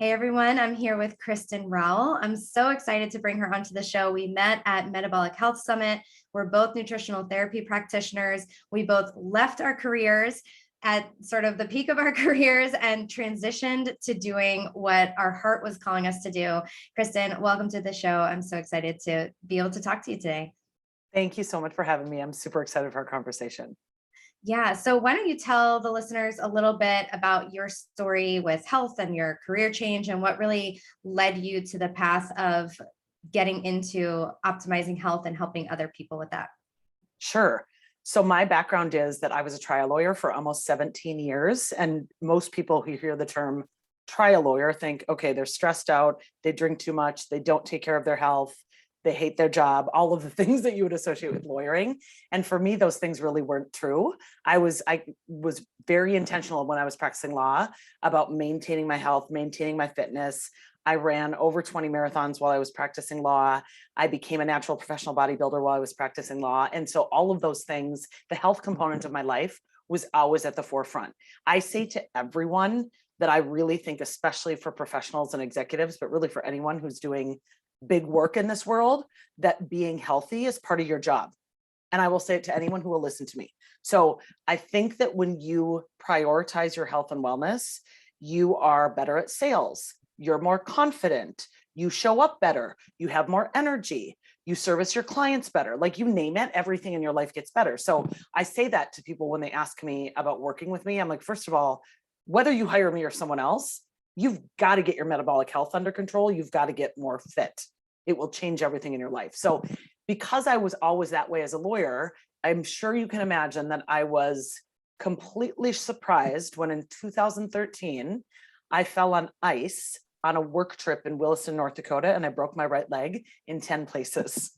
Hey everyone, I'm here with Kristin Rowell. I'm so excited to bring her onto the show. We met at Metabolic Health Summit. We're both nutritional therapy practitioners. We both left our careers at sort of the peak of our careers and transitioned to doing what our heart was calling us to do. Kristin, welcome to the show. I'm so excited to be able to talk to you today. Thank you so much for having me. I'm super excited for our conversation. Yeah, so why don't you tell the listeners a little bit about your story with health and your career change and what really led you to the path of getting into optimizing health and helping other people with that? Sure. So my background is that I was a trial lawyer for almost 17 years. And most people who hear the term trial lawyer think, okay, they're stressed out, they drink too much, they don't take care of their health, they hate their job, all of the things that you would associate with lawyering. And for me, those things really weren't true. I was very intentional when I was practicing law about maintaining my health, maintaining my fitness. I ran over 20 marathons while I was practicing law. I became a natural professional bodybuilder while I was practicing law. And so all of those things, the health component of my life was always at the forefront. I say to everyone that I really think, especially for professionals and executives, but really for anyone who's doing big work in this world, that being healthy is part of your job. And I will say it to anyone who will listen to me. So I think that when you prioritize your health and wellness, you are better at sales, you're more confident, you show up better, you have more energy, you service your clients better, like you name it, everything in your life gets better. So I say that to people when they ask me about working with me. I'm like, first of all, whether you hire me or someone else, you've got to get your metabolic health under control. You've got to get more fit. It will change everything in your life. So because I was always that way as a lawyer, I'm sure you can imagine that I was completely surprised when in 2013, I fell on ice on a work trip in Williston, North Dakota, and I broke my right leg in 10 places.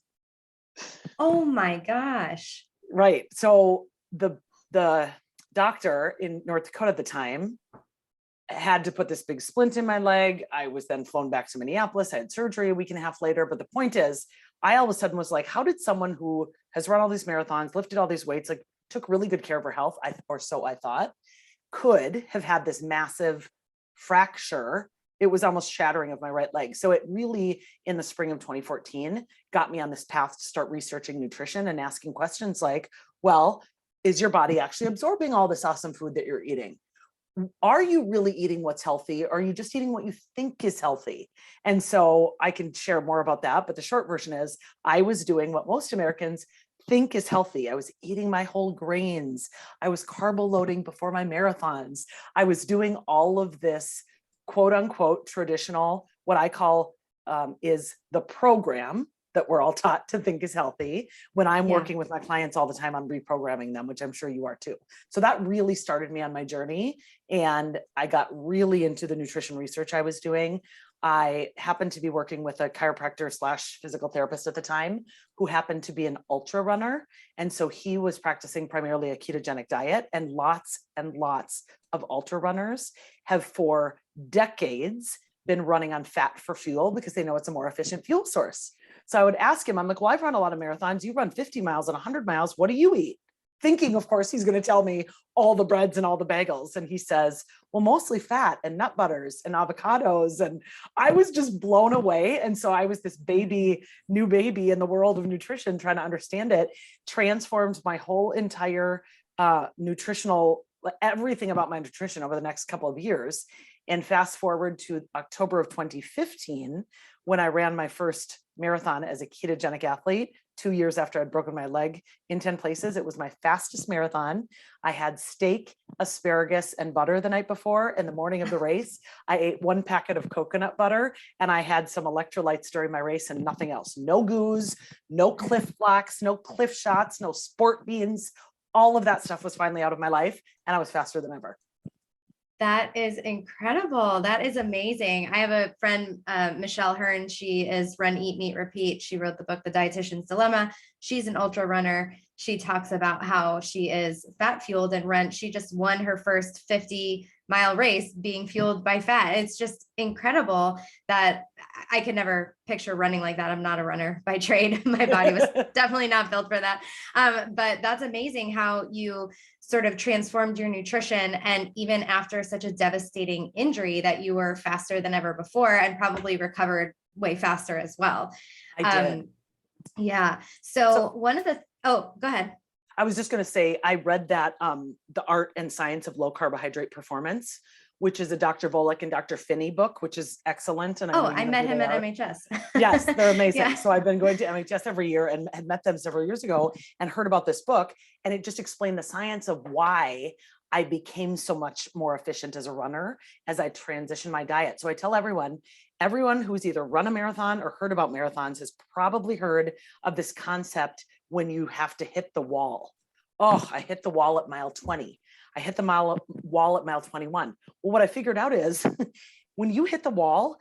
Oh my gosh. Right. So the doctor in North Dakota at the time had to put this big splint in my leg. I was then flown back to Minneapolis. I had surgery a week and a half later. But the point is, I all of a sudden was like, how did someone who has run all these marathons, lifted all these weights, like took really good care of her health, or so I thought, could have had this massive fracture? It was almost shattering of my right leg. So it really, in the spring of 2014, got me on this path to start researching nutrition and asking questions like, well, is your body actually absorbing all this awesome food that you're eating? Are you really eating what's healthy? Or are you just eating what you think is healthy? And so I can share more about that. But the short version is I was doing what most Americans think is healthy. I was eating my whole grains. I was carb loading before my marathons. I was doing all of this quote unquote traditional, what I call is the program that we're all taught to think is healthy, when I'm working with my clients all the time on reprogramming them, which I'm sure you are too. So that really started me on my journey. And I got really into the nutrition research I was doing. I happened to be working with a chiropractor / physical therapist at the time, who happened to be an ultra runner. And so he was practicing primarily a ketogenic diet, and lots of ultra runners have for decades been running on fat for fuel because they know it's a more efficient fuel source. So I would ask him, I'm like, well, I've run a lot of marathons. You run 50 miles and 100 miles. What do you eat? Thinking, of course, he's going to tell me all the breads and all the bagels. And he says, well, mostly fat and nut butters and avocados. And I was just blown away. And so I was this new baby in the world of nutrition, trying to understand it, transformed my whole entire everything about my nutrition over the next couple of years. And fast forward to October of 2015, when I ran my first marathon as a ketogenic athlete, 2 years after I'd broken my leg in 10 places. It was my fastest marathon. I had steak, asparagus, and butter the night before. In the morning of the race, I ate 1 packet of coconut butter, and I had some electrolytes during my race and nothing else. No goos, no Cliff Blocks, no Cliff Shots, no sport beans. All of that stuff was finally out of my life, and I was faster than ever. That is incredible. That is amazing. I have a friend, Michelle Hearn. She is Run, Eat, Meet, Repeat. She wrote the book, The Dietitian's Dilemma. She's an ultra runner. She talks about how she is fat fueled and she just won her first 50-mile race being fueled by fat. It's just incredible that I could never picture running like that. I'm not a runner by trade. My body was definitely not built for that. But that's amazing how you sort of transformed your nutrition, and even after such a devastating injury, that you were faster than ever before and probably recovered way faster as well. I did. Yeah. So So one of the, oh, go ahead. I was just going to say, I read that The Art and Science of Low Carbohydrate Performance, which is a Dr. Volek and Dr. Finney book, which is excellent. And I met him at MHS. Yes, they're amazing. Yeah. So I've been going to MHS every year and had met them several years ago and heard about this book. And it just explained the science of why I became so much more efficient as a runner as I transitioned my diet. So I tell everyone who's either run a marathon or heard about marathons has probably heard of this concept when you have to hit the wall. Oh, I hit the wall at mile 20. I hit the wall at mile 21. Well, what I figured out is when you hit the wall,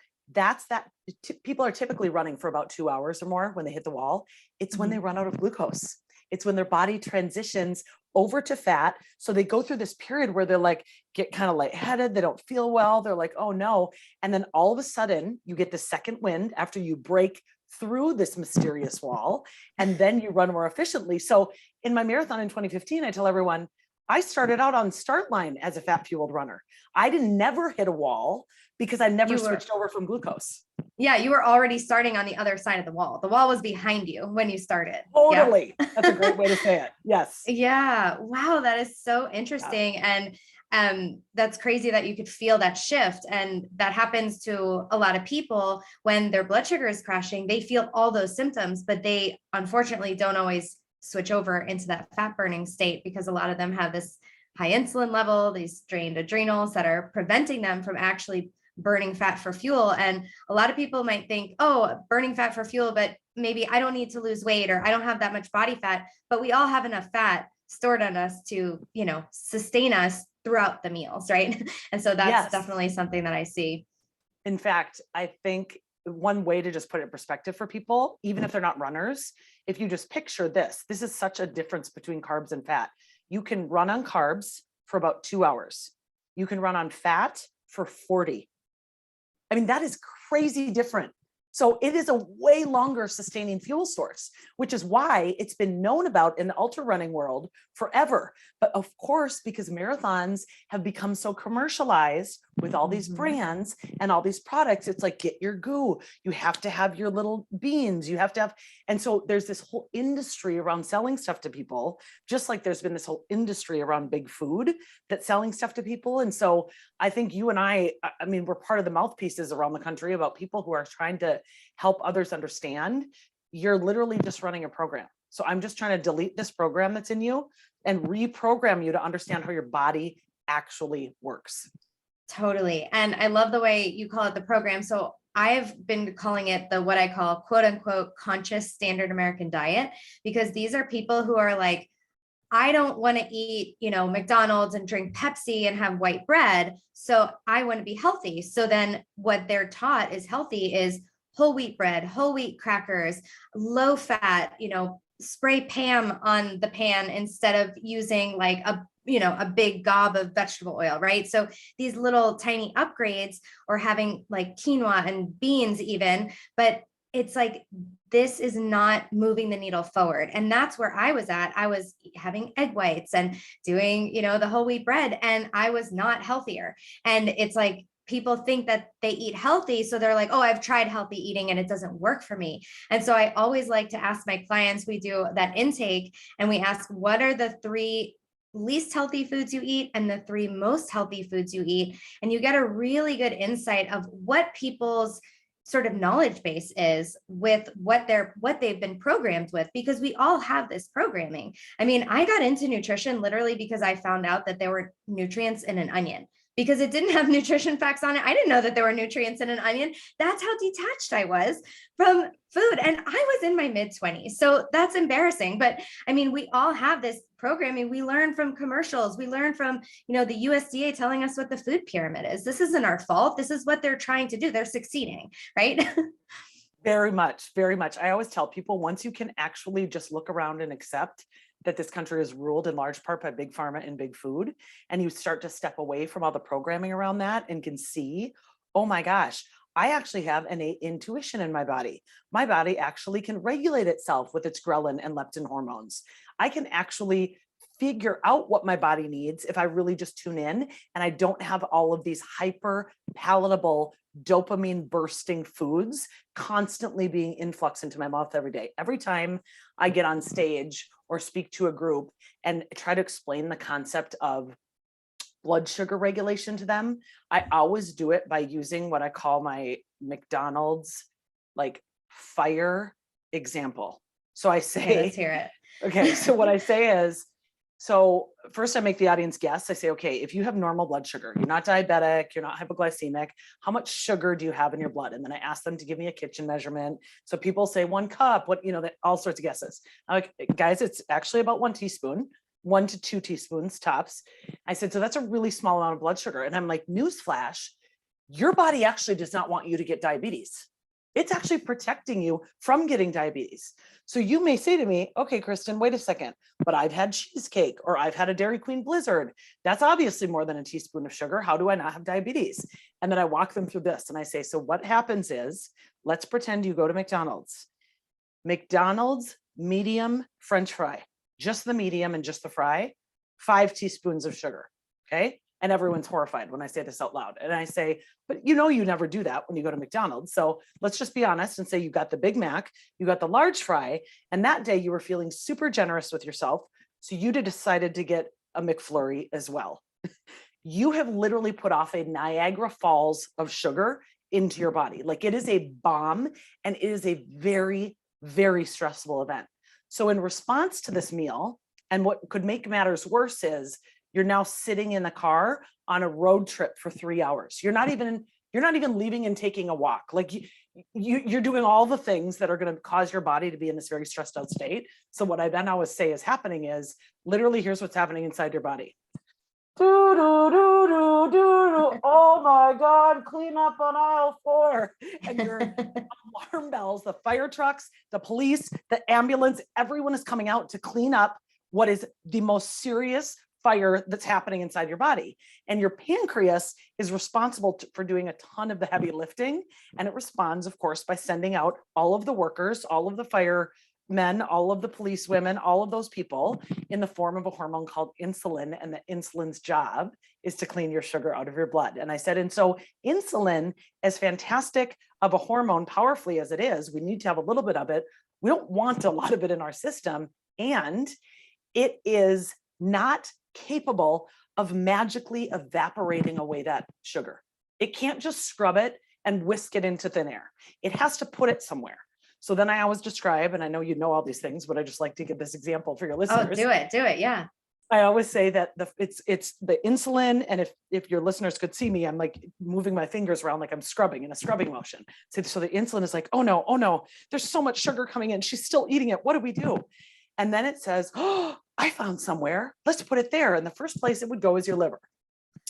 people are typically running for about 2 hours or more when they hit the wall. It's when they run out of glucose. It's when their body transitions over to fat. So they go through this period where they're like, get kind of lightheaded. They don't feel well. They're like, oh no. And then all of a sudden you get the second wind after you break through this mysterious wall, and then you run more efficiently. So in my marathon in 2015, I tell everyone, I started out on start line as a fat fueled runner. I never hit a wall because I never switched over from glucose. Yeah, you were already starting on the other side of the wall. The wall was behind you when you started. Totally. Yeah? That's a great way to say it. Yes. Yeah. Wow. That is so interesting. Yeah. And that's crazy that you could feel that shift. And that happens to a lot of people when their blood sugar is crashing. They feel all those symptoms, but they unfortunately don't always switch over into that fat burning state, because a lot of them have this high insulin level, these strained adrenals that are preventing them from actually burning fat for fuel. And a lot of people might think, oh, burning fat for fuel, but maybe I don't need to lose weight, or I don't have that much body fat, but we all have enough fat stored on us to, sustain us throughout the meals. Right. And so that's definitely something that I see. In fact, I think one way to just put it in perspective for people, even if they're not runners, if you just picture this is such a difference between carbs and fat. You can run on carbs for about 2 hours. You can run on fat for 40. I mean, that is crazy different. So it is a way longer sustaining fuel source, which is why it's been known about in the ultra running world forever. But of course, because marathons have become so commercialized with all these brands and all these products, it's like, get your goo. You have to have your little beans. You have to have, and so there's this whole industry around selling stuff to people, just like there's been this whole industry around big food that's selling stuff to people. And so I think you and I mean, we're part of the mouthpieces around the country about people who are trying to help others understand. You're literally just running a program. So I'm just trying to delete this program that's in you and reprogram you to understand how your body actually works. Totally. And I love the way you call it the program. So I've been calling it what I call quote unquote conscious standard American diet, because these are people who are like, I don't want to eat, McDonald's and drink Pepsi and have white bread. So I want to be healthy. So then what they're taught is healthy is whole wheat bread, whole wheat crackers, low fat, spray Pam on the pan instead of using like a big gob of vegetable oil, right? So these little tiny upgrades, or having like quinoa and beans even, but it's like, this is not moving the needle forward. And that's where I was at. I was having egg whites and doing, the whole wheat bread, and I was not healthier. And it's like, people think that they eat healthy. So they're like, oh, I've tried healthy eating and it doesn't work for me. And so I always like to ask my clients, we do that intake and we ask, what are the 3 least healthy foods you eat and the 3 most healthy foods you eat? And you get a really good insight of what people's sort of knowledge base is with what they've been programmed with, because we all have this programming. I mean, I got into nutrition literally because I found out that there were nutrients in an onion, because it didn't have nutrition facts on it. I didn't know that there were nutrients in an onion. That's how detached I was from food. And I was in my mid-20s. So that's embarrassing. But I mean, we all have this programming. We learn from commercials. We learn from, the USDA telling us what the food pyramid is. This isn't our fault. This is what they're trying to do. They're succeeding, right? Very much, very much. I always tell people, once you can actually just look around and accept that this country is ruled in large part by big pharma and big food, and you start to step away from all the programming around that and can see, oh my gosh, I actually have innate intuition in my body. My body actually can regulate itself with its ghrelin and leptin hormones. I can actually figure out what my body needs if I really just tune in and I don't have all of these hyper palatable dopamine bursting foods constantly being influx into my mouth every day. Every time I get on stage or speak to a group and try to explain the concept of blood sugar regulation to them, I always do it by using what I call my McDonald's like fire example. So I say, Okay, let's hear it. okay, so what I say is, so first I make the audience guess. I say, okay, if you have normal blood sugar, you're not diabetic, you're not hypoglycemic, how much sugar do you have in your blood? And then I ask them to give me a kitchen measurement. So people say 1 cup, what, all sorts of guesses. I'm like, guys, it's actually about 1 teaspoon, 1 to 2 teaspoons tops. I said, so that's a really small amount of blood sugar. And I'm like, newsflash, your body actually does not want you to get diabetes. It's actually protecting you from getting diabetes. So you may say to me, okay, Kristin, wait a second, but I've had cheesecake or I've had a Dairy Queen Blizzard. That's obviously more than a teaspoon of sugar. How do I not have diabetes? And then I walk them through this and I say, so what happens is, let's pretend you go to McDonald's. McDonald's medium French fry, just the medium and just the fry, 5 teaspoons of sugar, okay? And everyone's horrified when I say this out loud. And I say, but you never do that when you go to McDonald's. So let's just be honest and say you got the Big Mac, you got the large fry, and that day you were feeling super generous with yourself. So you decided to get a McFlurry as well. You have literally put off a Niagara Falls of sugar into your body. Like it is a bomb and it is a very, very stressful event. So in response to this meal, and what could make matters worse is you're now sitting in the car on a road trip for 3 hours. You're not even leaving and taking a walk. Like you're doing all the things that are going to cause your body to be in this very stressed out state. So what I then always say is happening is literally here's what's happening inside your body. Oh my God, clean up on aisle 4. And your alarm bells, the fire trucks, the police, the ambulance, everyone is coming out to clean up what is the most serious fire that's happening inside your body. And your pancreas is responsible for doing a ton of the heavy lifting. And it responds, of course, by sending out all of the workers, all of the firemen, all of the police women, all of those people in the form of a hormone called insulin. And the insulin's job is to clean your sugar out of your blood. And I said, and so insulin, as fantastic of a hormone powerfully as it is, we need to have a little bit of it. We don't want a lot of it in our system. And it is not capable of magically evaporating away that sugar. It can't just scrub it and whisk it into thin air. It has to put it somewhere. So then I always describe, and I know you know all these things, but I just like to give this example for your listeners. Oh, do it. Yeah. I always say that it's the insulin. And if your listeners could see me, I'm like moving my fingers around like I'm scrubbing in a scrubbing motion. So the insulin is like, oh no, there's so much sugar coming in. She's still eating it. What do we do? And then it says, oh, I found somewhere. Let's put it there. And the first place it would go is your liver.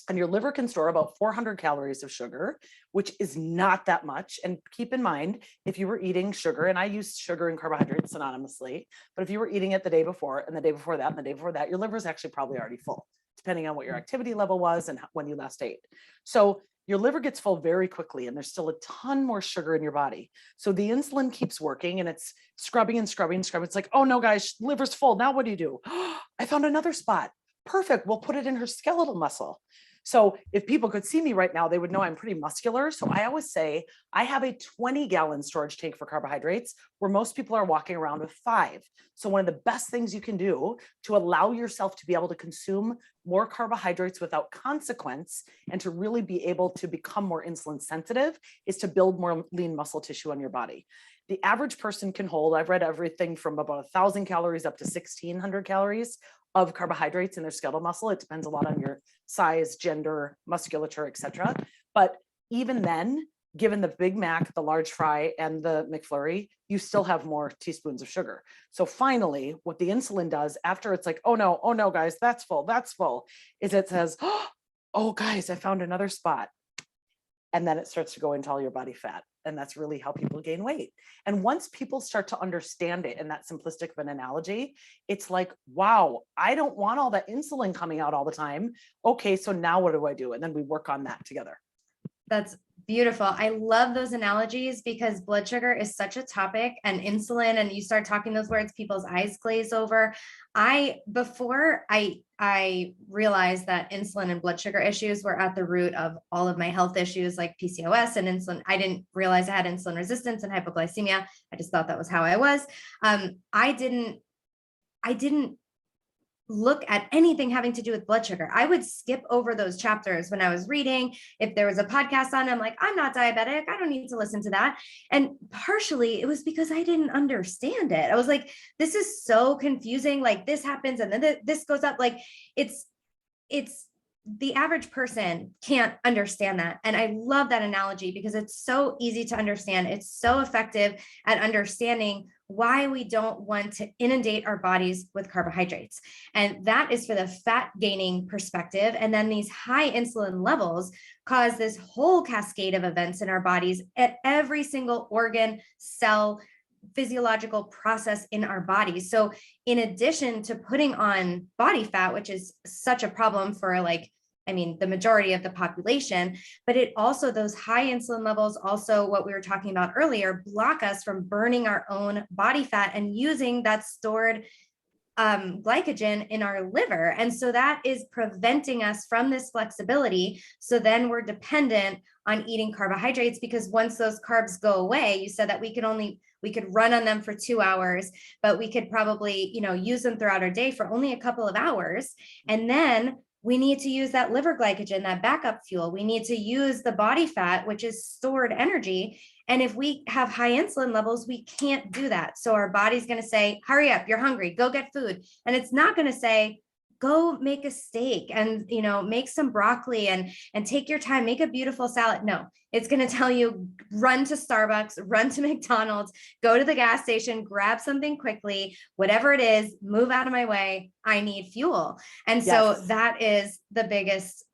And your liver can store about 400 calories of sugar, which is not that much. And keep in mind, if you were eating sugar, and I use sugar and carbohydrates synonymously, but if you were eating it the day before and the day before that and the day before that, your liver is actually probably already full, depending on what your activity level was and when you last ate. So your liver gets full very quickly and there's still a ton more sugar in your body. So the insulin keeps working and it's scrubbing and scrubbing and scrubbing. It's like, oh no, guys, liver's full. Now what do? I found another spot. Perfect. We'll put it in her skeletal muscle. So if people could see me right now, they would know I'm pretty muscular. So I always say I have a 20-gallon storage tank for carbohydrates where most people are walking around with 5. So one of the best things you can do to allow yourself to be able to consume more carbohydrates without consequence and to really be able to become more insulin sensitive is to build more lean muscle tissue on your body. The average person can hold, I've read everything from about 1,000 calories up to 1,600 calories of carbohydrates in their skeletal muscle. It depends a lot on your size, gender, musculature, etc. But even then, given the Big Mac, the large fry, and the McFlurry, you still have more teaspoons of sugar. So finally, what the insulin does after it's like, oh no, guys, that's full, is it says, oh guys, I found another spot. And then it starts to go into all your body fat. And that's really how people gain weight. And once people start to understand it in that simplistic of an analogy, it's like, wow, I don't want all that insulin coming out all the time. Okay, so now what do I do? And then we work on that together. That's beautiful. I love those analogies because blood sugar is such a topic, and insulin, and you start talking those words, people's eyes glaze over. Before I realized that insulin and blood sugar issues were at the root of all of my health issues like PCOS and insulin. I didn't realize I had insulin resistance and hypoglycemia. I just thought that was how I was. I didn't look at anything having to do with blood sugar. I would skip over those chapters when I was reading. If there was a podcast on, I'm like, I'm not diabetic. I don't need to listen to that. And partially it was because I didn't understand it. I was like, this is so confusing. Like this happens and then this goes up. Like it's the average person can't understand that. And I love that analogy because it's so easy to understand. It's so effective at understanding why we don't want to inundate our bodies with carbohydrates. And that is for the fat gaining perspective. And then these high insulin levels cause this whole cascade of events in our bodies at every single organ, cell, physiological process in our bodies. So in addition to putting on body fat, which is such a problem for the majority of the population, but it also, those high insulin levels, also what we were talking about earlier, block us from burning our own body fat and using that stored glycogen in our liver. And so that is preventing us from this flexibility. So then we're dependent on eating carbohydrates, because once those carbs go away, you said that we could run on them for 2 hours, but we could probably, use them throughout our day for only a couple of hours. And then we need to use that liver glycogen, that backup fuel. We need to use the body fat, which is stored energy. And if we have high insulin levels, we can't do that. So our body's going to say, hurry up, you're hungry, go get food. And it's not going to say, go make a steak and, make some broccoli and take your time, make a beautiful salad. No, it's going to tell you, run to Starbucks, run to McDonald's, go to the gas station, grab something quickly, whatever it is, move out of my way. I need fuel. And so that is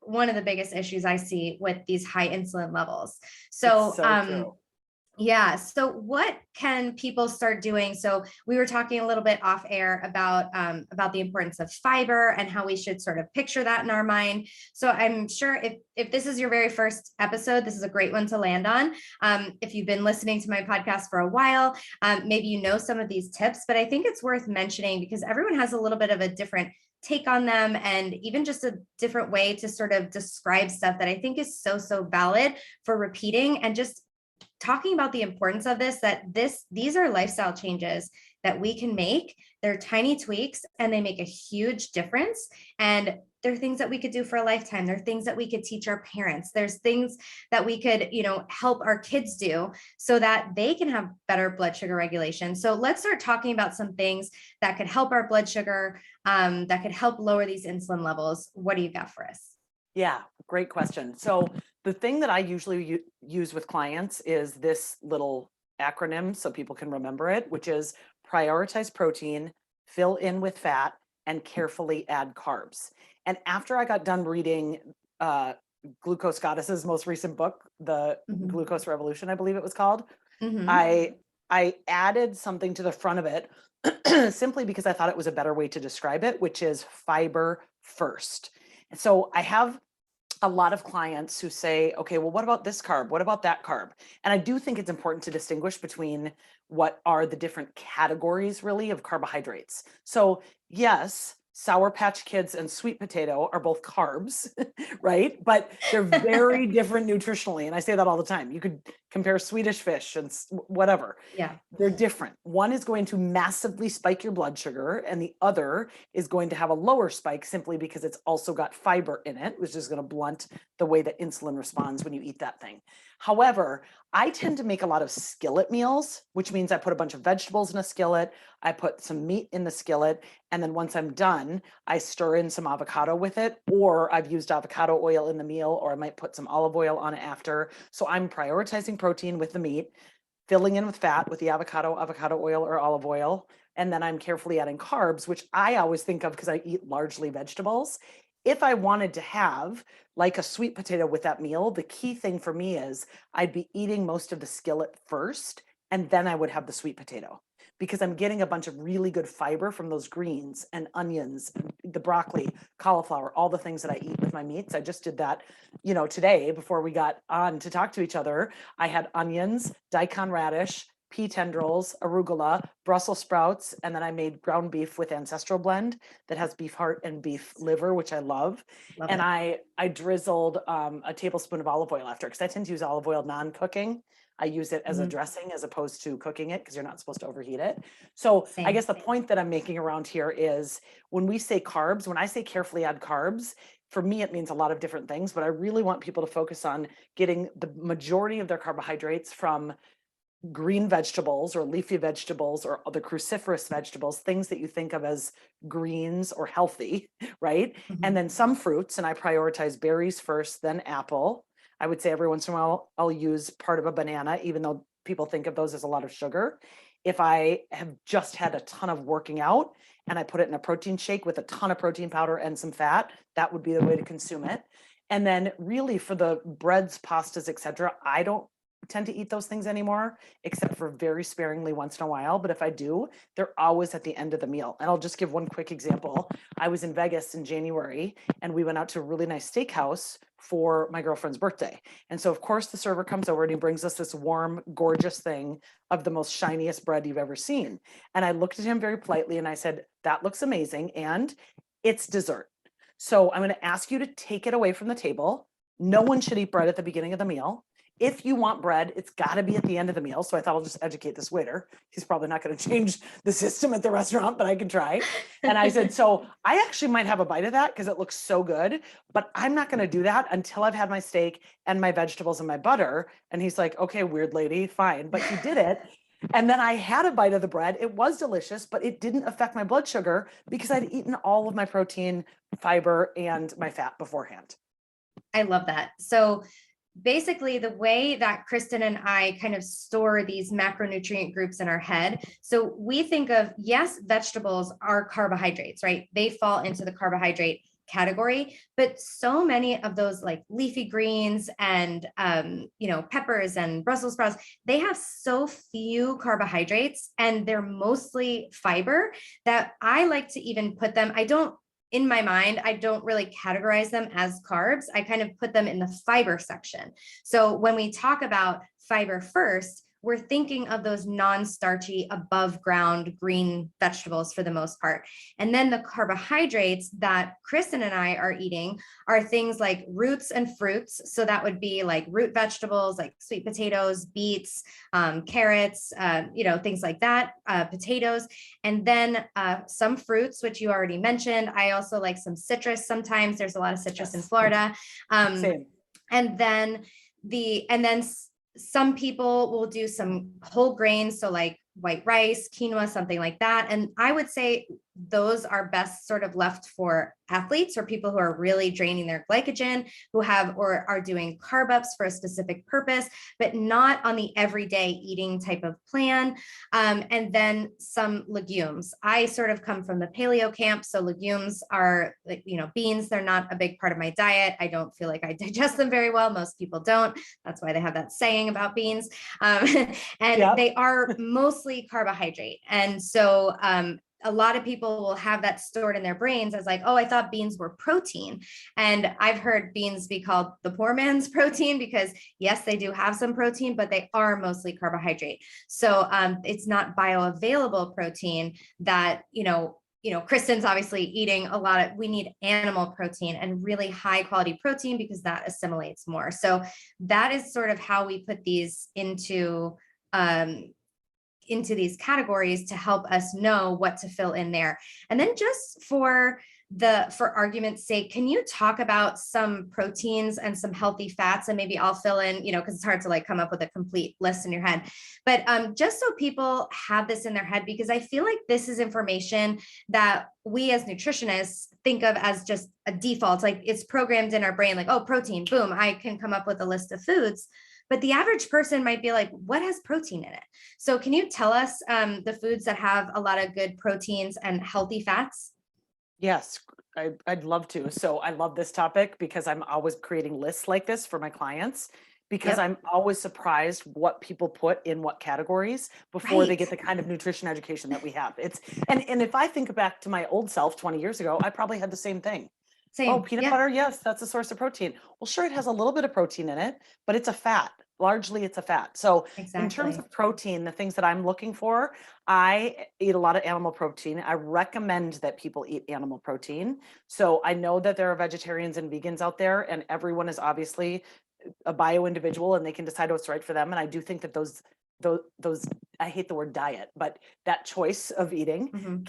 one of the biggest issues I see with these high insulin levels. So true. Yeah. So what can people start doing? So we were talking a little bit off air about the importance of fiber and how we should sort of picture that in our mind. So I'm sure if this is your very first episode, this is a great one to land on. If you've been listening to my podcast for a while, maybe you know some of these tips, but I think it's worth mentioning because everyone has a little bit of a different take on them, and even just a different way to sort of describe stuff that I think is so valid for repeating and just talking about the importance of this, that these are lifestyle changes that we can make. They're tiny tweaks and they make a huge difference. And there are things that we could do for a lifetime. There are things that we could teach our parents. There's things that we could, help our kids do so that they can have better blood sugar regulation. So let's start talking about some things that could help our blood sugar, that could help lower these insulin levels. What do you got for us? Yeah, great question. So the thing that I usually use with clients is this little acronym so people can remember it, which is prioritize protein, fill in with fat, and carefully add carbs. And after I got done reading Glucose Goddess's most recent book, the Glucose Revolution, I believe it was called, I added something to the front of it simply because I thought it was a better way to describe it, which is fiber first. So I have a lot of clients who say, okay, well, what about this carb? What about that carb? And I do think it's important to distinguish between what are the different categories really of carbohydrates. So yes, Sour Patch Kids and sweet potato are both carbs, right? But they're very different nutritionally. And I say that all the time. You could compare Swedish fish and whatever. Yeah. They're different. One is going to massively spike your blood sugar, and the other is going to have a lower spike simply because it's also got fiber in it, which is going to blunt the way that insulin responds when you eat that thing. However, I tend to make a lot of skillet meals, which means I put a bunch of vegetables in a skillet, I put some meat in the skillet, and then once I'm done, I stir in some avocado with it, or I've used avocado oil in the meal, or I might put some olive oil on it after. So I'm prioritizing protein with the meat, filling in with fat with the avocado oil or olive oil, and then I'm carefully adding carbs, which I always think of because I eat largely vegetables. If I wanted to have like a sweet potato with that meal, the key thing for me is I'd be eating most of the skillet first, and then I would have the sweet potato. because I'm getting a bunch of really good fiber from those greens and onions, the broccoli, cauliflower, all the things that I eat with my meats. I just did that, you know, today before we got on to talk to each other. I had onions, daikon radish, pea tendrils, arugula, Brussels sprouts, and then I made ground beef with ancestral blend that has beef heart and beef liver, which I love. Love And it. I drizzled a tablespoon of olive oil after, because I tend to use olive oil non-cooking. I use it as a Mhm. dressing as opposed to cooking it, because you're not supposed to overheat it. So I Same. guess the point that I'm making around here is, when we say carbs, when I say carefully add carbs, for me, it means a lot of different things, but I really want people to focus on getting the majority of their carbohydrates from green vegetables or leafy vegetables or other cruciferous vegetables, things that you think of as greens or healthy, right? And Mhm. then some fruits, and I prioritize berries first, then apple. I would say every once in a while, I'll use part of a banana, even though people think of those as a lot of sugar. If I have just had a ton of working out and I put it in a protein shake with a ton of protein powder and some fat, that would be the way to consume it. And then really for the breads, pastas, etc., I don't tend to eat those things anymore, except for very sparingly once in a while. But if I do, they're always at the end of the meal. And I'll just give one quick example. I was in Vegas in January and we went out to a really nice steakhouse for my girlfriend's birthday. And so of course the server comes over and he brings us this warm, gorgeous thing of the most shiniest bread you've ever seen. And I looked at him very politely and I said, "That looks amazing. And it's dessert. So I'm going to ask you to take it away from the table. No one should eat bread at the beginning of the meal. If you want bread, it's got to be at the end of the meal." So I thought, I'll just educate this waiter. He's probably not going to change the system at the restaurant, but I can try. And I said, "So I actually might have a bite of that because it looks so good, but I'm not going to do that until I've had my steak and my vegetables and my butter." And he's like, "Okay, weird lady, fine." But he did it. And then I had a bite of the bread. It was delicious, but it didn't affect my blood sugar because I'd eaten all of my protein, fiber, and my fat beforehand. I love that. So basically, the way that Kristin and I kind of store these macronutrient groups in our head. So we think of, yes, vegetables are carbohydrates, right? They fall into the carbohydrate category, but so many of those like leafy greens and peppers and Brussels sprouts, they have so few carbohydrates and they're mostly fiber that I like to even put them, in my mind, I don't really categorize them as carbs. I kind of put them in the fiber section. So when we talk about fiber first, we're thinking of those non-starchy, above ground green vegetables for the most part. And then the carbohydrates that Kristin and I are eating are things like roots and fruits. So that would be like root vegetables, like sweet potatoes, beets, carrots, things like that, potatoes. And then some fruits, which you already mentioned. I also like some citrus. Sometimes there's a lot of citrus in Yes. Florida. Same. And then some people will do some whole grains, so like white rice, quinoa, something like that. And I would say those are best sort of left for athletes or people who are really draining their glycogen, who have or are doing carb ups for a specific purpose, but not on the everyday eating type of plan. And then some legumes. I sort of come from the paleo camp, so legumes are like, beans. They're not a big part of my diet. I don't feel like I digest them very well. Most people don't. That's why they have that saying about beans. And Yep. they are mostly carbohydrate. And so a lot of people will have that stored in their brains as like, oh, I thought beans were protein. And I've heard beans be called the poor man's protein because yes, they do have some protein, but they are mostly carbohydrate. So it's not bioavailable protein that, Kristin's obviously eating a lot of, we need animal protein and really high quality protein because that assimilates more. So that is sort of how we put these into these categories to help us know what to fill in there. And then just for argument's sake, can you talk about some proteins and some healthy fats? And maybe I'll fill in, because it's hard to like come up with a complete list in your head, but just so people have this in their head, because I feel like this is information that we as nutritionists think of as just a default, like it's programmed in our brain, like, oh, protein, boom, I can come up with a list of foods. But the average person might be like, what has protein in it? So can you tell us the foods that have a lot of good proteins and healthy fats? Yes, I'd love to. So I love this topic because I'm always creating lists like this for my clients, because I'm always surprised what people put in what categories before they get the kind of nutrition education that we have. And if I think back to my old self 20 years ago, I probably had the same thing. Oh, peanut butter, yes, that's a source of protein. Well, sure, it has a little bit of protein in it, but it's a fat. Largely, it's a fat. So in terms of protein, the things that I'm looking for, I eat a lot of animal protein. I recommend that people eat animal protein. So I know that there are vegetarians and vegans out there, and everyone is obviously a bio individual and they can decide what's right for them. And I do think that those I hate the word diet, but that choice of eating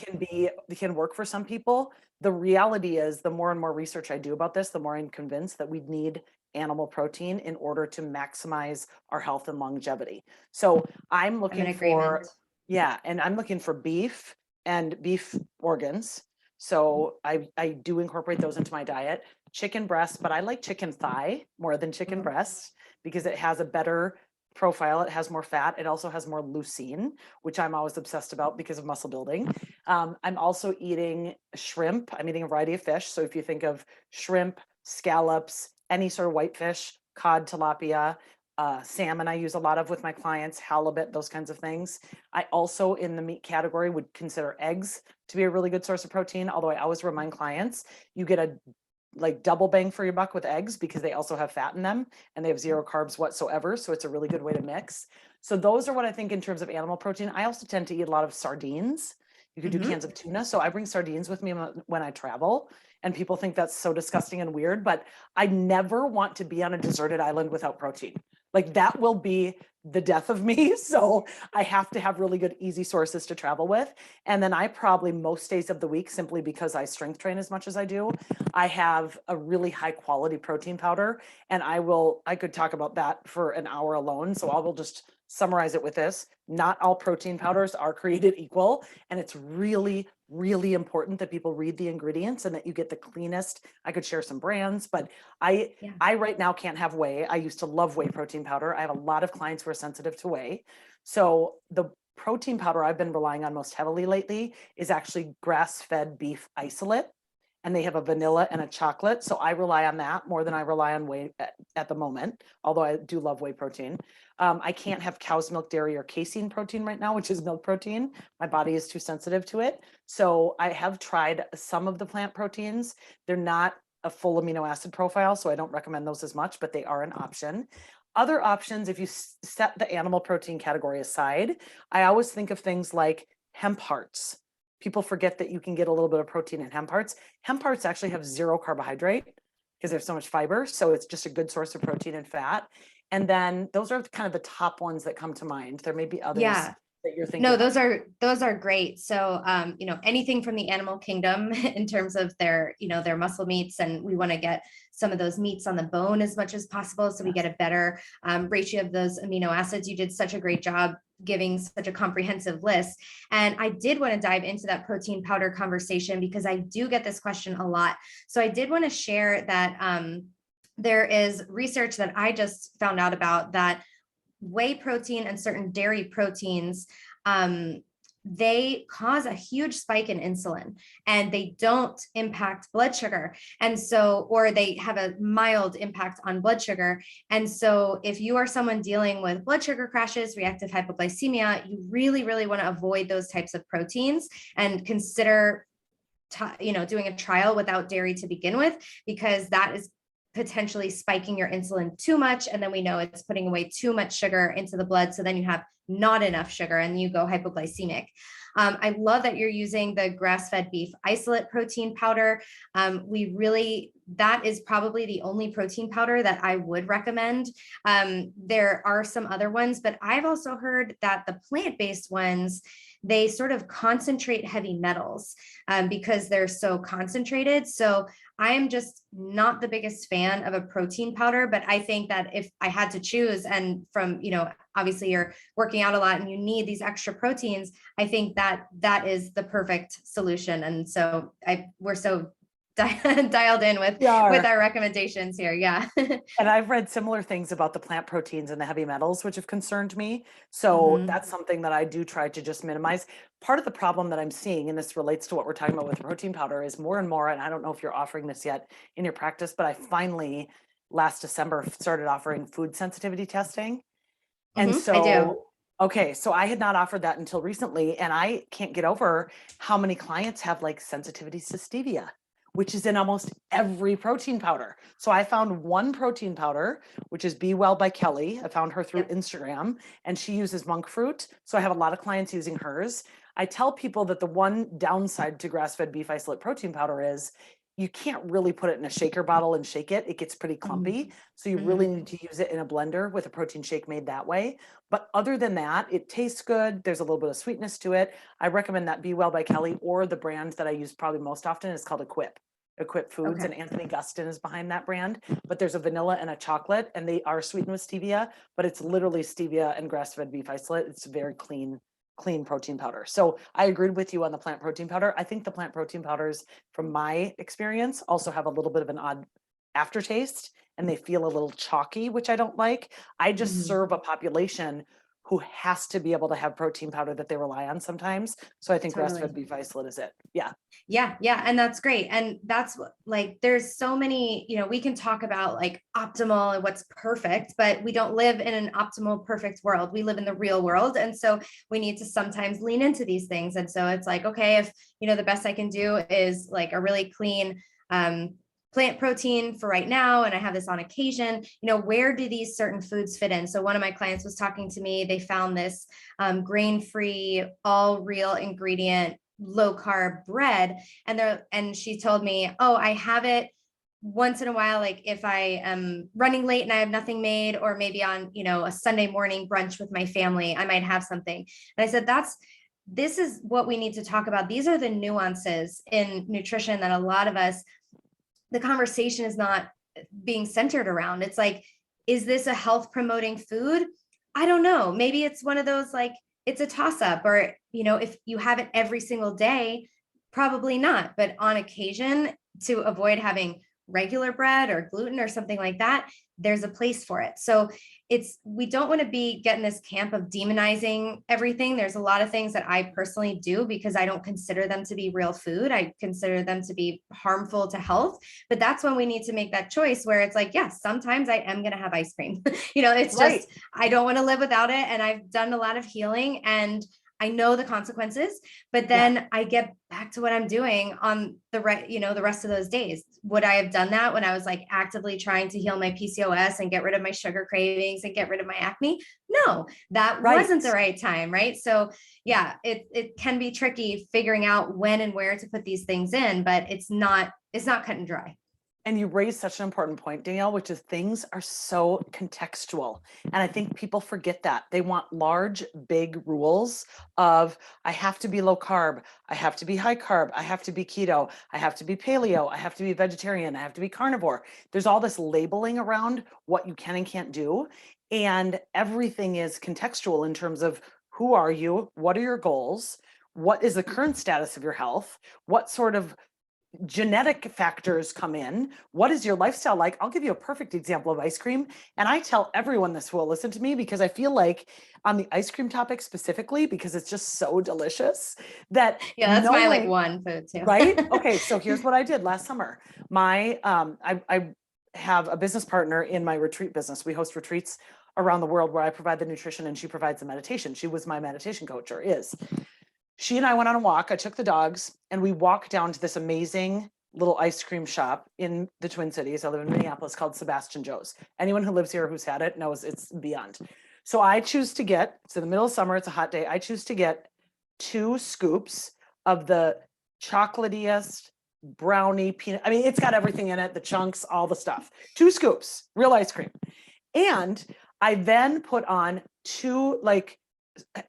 can work for some people. The reality is, the more and more research I do about this, the more I'm convinced that we need animal protein in order to maximize our health and longevity. So I'm looking for, and I'm looking for beef and beef organs. So I do incorporate those into my diet. Chicken breast, but I like chicken thigh more than chicken breast because it has a better profile. It has more fat. It also has more leucine, which I'm always obsessed about because of muscle building. I'm also eating shrimp. I'm eating a variety of fish. So if you think of shrimp, scallops, any sort of whitefish, cod, tilapia, salmon, I use a lot of with my clients, halibut, those kinds of things. I also, in the meat category, would consider eggs to be a really good source of protein. Although I always remind clients, you get a double bang for your buck with eggs because they also have fat in them and they have zero carbs whatsoever. So it's a really good way to mix. So those are what I think in terms of animal protein. I also tend to eat a lot of sardines. You could do cans of tuna. So I bring sardines with me when I travel, and people think that's so disgusting and weird, but I never want to be on a deserted island without protein. Like that will be the death of me. So I have to have really good, easy sources to travel with. And then I probably most days of the week, simply because I strength train as much as I do, I have a really high quality protein powder. And I could talk about that for an hour alone. So I will just summarize it with this. Not all protein powders are created equal. And it's really, really important that people read the ingredients and that you get the cleanest. I could share some brands, but I right now can't have whey. I used to love whey protein powder. I have a lot of clients who are sensitive to whey. So the protein powder I've been relying on most heavily lately is actually grass-fed beef isolate. And they have a vanilla and a chocolate. So I rely on that more than I rely on whey at the moment, although I do love whey protein. I can't have cow's milk, dairy, or casein protein right now, which is milk protein. My body is too sensitive to it. So I have tried some of the plant proteins. They're not a full amino acid profile, so I don't recommend those as much, but they are an option. Other options, if you set the animal protein category aside, I always think of things like hemp hearts. People forget that you can get a little bit of protein in hemp hearts. Hemp hearts actually have zero carbohydrate because there's so much fiber. So it's just a good source of protein and fat. And then those are kind of the top ones that come to mind. There may be others that you're thinking No, of. those are great. So, anything from the animal kingdom in terms of their muscle meats, and we want to get some of those meats on the bone as much as possible. So we get a better ratio of those amino acids. You did such a great job giving such a comprehensive list. And I did want to dive into that protein powder conversation because I do get this question a lot. So I did want to share that there is research that I just found out about that whey protein and certain dairy proteins, they cause a huge spike in insulin and they don't impact blood sugar. And so, or they have a mild impact on blood sugar. And so if you are someone dealing with blood sugar crashes, reactive hypoglycemia, you really, really want to avoid those types of proteins and consider doing a trial without dairy to begin with, because that is potentially spiking your insulin too much. And then we know it's putting away too much sugar into the blood. So then you have not enough sugar and you go hypoglycemic. I love that you're using the grass-fed beef isolate protein powder. That is probably the only protein powder that I would recommend. There are some other ones, but I've also heard that the plant-based ones, they sort of concentrate heavy metals because they're so concentrated. So I am just not the biggest fan of a protein powder, but I think that if I had to choose, and from, obviously you're working out a lot and you need these extra proteins, I think that is the perfect solution. And so we're so dialed in with our recommendations here. Yeah. And I've read similar things about the plant proteins and the heavy metals, which have concerned me. So that's something that I do try to just minimize. Part of the problem that I'm seeing, and this relates to what we're talking about with protein powder, is more and more, and I don't know if you're offering this yet in your practice, but I finally last December started offering food sensitivity testing. And I do. so, okay, so I had not offered that until recently, and I can't get over how many clients have like sensitivities to stevia, which is in almost every protein powder. So I found one protein powder, which is Be Well by Kelly. I found her through Instagram, and she uses monk fruit. So I have a lot of clients using hers. I tell people that the one downside to grass-fed beef isolate protein powder is you can't really put it in a shaker bottle and shake it. It gets pretty clumpy. So you really need to use it in a blender with a protein shake made that way. But other than that, it tastes good. There's a little bit of sweetness to it. I recommend that Be Well by Kelly, or the brand that I use probably most often is called Equip Foods, and Anthony Gustin is behind that brand. But there's a vanilla and a chocolate, and they are sweetened with stevia, but it's literally stevia and grass-fed beef isolate. It's very clean protein powder. So I agreed with you on the plant protein powder. I think the plant protein powders, from my experience, also have a little bit of an odd aftertaste, and they feel a little chalky, which I don't like. I just serve a population who has to be able to have protein powder that they rely on sometimes. So I think grass-fed beef isolate is it. Yeah. Yeah. And that's great. And that's like, there's so many, we can talk about like optimal and what's perfect, but we don't live in an optimal, perfect world. We live in the real world. And so we need to sometimes lean into these things. And so it's like, okay, if, the best I can do is like a really clean, plant protein for right now, and I have this on occasion, where do these certain foods fit in? So one of my clients was talking to me, they found this grain-free, all real ingredient, low carb bread. And she told me, oh, I have it once in a while, like if I am running late and I have nothing made, or maybe on, a Sunday morning brunch with my family, I might have something. And I said, this is what we need to talk about. These are the nuances in nutrition that a lot of us, the conversation is not being centered around. It's like, is this a health promoting food? I don't know. Maybe it's one of those, like, it's a toss up, or, if you have it every single day, probably not, but on occasion, to avoid having regular bread or gluten or something like that, there's a place for it. So we don't want to be getting this camp of demonizing everything. There's a lot of things that I personally do because I don't consider them to be real food. I consider them to be harmful to health, but that's when we need to make that choice where it's like, yes, sometimes I am going to have ice cream. It's just, I don't want to live without it. And I've done a lot of healing, and I know the consequences, but then I get back to what I'm doing on the rest of those days. Would I have done that when I was like actively trying to heal my PCOS and get rid of my sugar cravings and get rid of my acne? No, that wasn't the right time. Right. So yeah, it can be tricky figuring out when and where to put these things in, but it's not cut and dry. And you raised such an important point, Danielle, which is things are so contextual. And I think people forget that. They want large, big rules of, I have to be low carb, I have to be high carb, I have to be keto, I have to be paleo, I have to be vegetarian, I have to be carnivore. There's all this labeling around what you can and can't do. And everything is contextual in terms of, who are you? What are your goals? What is the current status of your health? What sort of genetic factors come in? What is your lifestyle like? I'll give you a perfect example of ice cream. And I tell everyone this who will listen to me, because I feel like on the ice cream topic specifically, because it's just so delicious that that's my like one food too. Right? Okay. So here's what I did last summer. I have a business partner in my retreat business. We host retreats around the world where I provide the nutrition and she provides the meditation. She was my meditation coach, or is. She and I went on a walk. I took the dogs and we walked down to this amazing little ice cream shop in the Twin Cities. I live in Minneapolis, called Sebastian Joe's. Anyone who lives here who's had it knows it's beyond. So I choose to get, it's in the middle of summer, it's a hot day. I choose to get 2 scoops of the chocolatiest brownie peanut. I mean, it's got everything in it, the chunks, all the stuff. 2 scoops, real ice cream. And I then put on 2,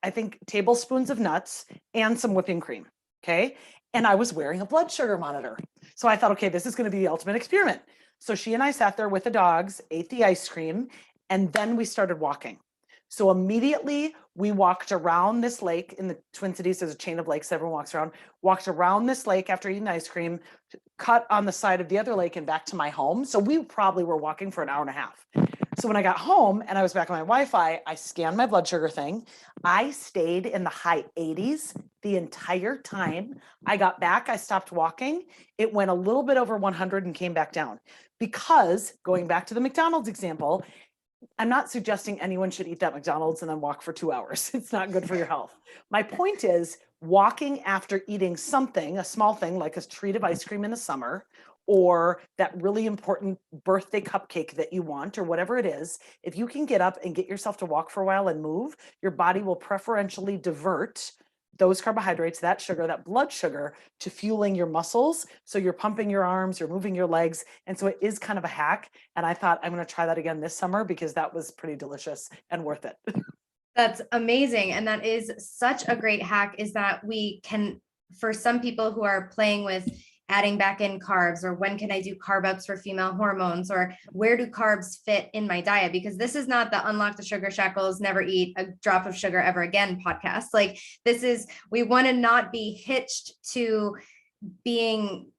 I think, tablespoons of nuts and some whipping cream. Okay. And I was wearing a blood sugar monitor. So I thought, okay, this is going to be the ultimate experiment. So she and I sat there with the dogs, ate the ice cream, and then we started walking. So immediately we walked around this lake in the Twin Cities. There's a chain of lakes everyone walks around, walked around this lake after eating ice cream, cut on the side of the other lake and back to my home. So we probably were walking for an hour and a half. So when I got home and I was back on my Wi-Fi, I scanned my blood sugar thing. I stayed in the high 80s the entire time. I got back, I stopped walking. It went a little bit over 100 and came back down. Because going back to the McDonald's example, I'm not suggesting anyone should eat that McDonald's and then walk for 2 hours. It's not good for your health. My point is walking after eating something, a small thing like a treat of ice cream in the summer, or that really important birthday cupcake that you want, or whatever it is, if you can get up and get yourself to walk for a while and move, your body will preferentially divert those carbohydrates, that sugar, that blood sugar, to fueling your muscles. So you're pumping your arms, you're moving your legs. And so it is kind of a hack. And I thought I'm going to try that again this summer because that was pretty delicious and worth it. That's amazing. And that is such a great hack, is that we can, for some people who are playing with adding back in carbs, or when can I do carb ups for female hormones, or where do carbs fit in my diet? Because this is not the unlock the sugar shackles, never eat a drop of sugar ever again podcast. Like, this is, we want to not be hitched to being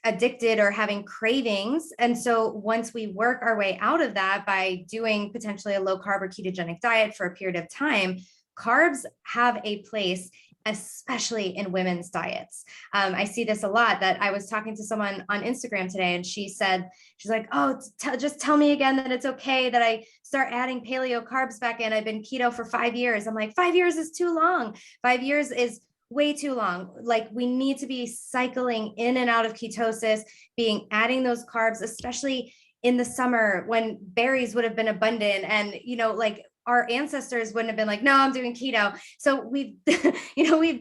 addicted or having cravings. And so once we work our way out of that by doing potentially a low carb or ketogenic diet for a period of time, carbs have a place, especially in women's diets. I see this a lot. That I was talking to someone on Instagram today, and she said, she's like, oh, just tell me again that it's okay that I start adding paleo carbs back in. I've been keto for 5 years. I'm like, 5 years is too long. 5 years is way too long. Like, we need to be cycling in and out of ketosis, adding those carbs, especially in the summer when berries would have been abundant, and, like, our ancestors wouldn't have been like, no, I'm doing keto. So we've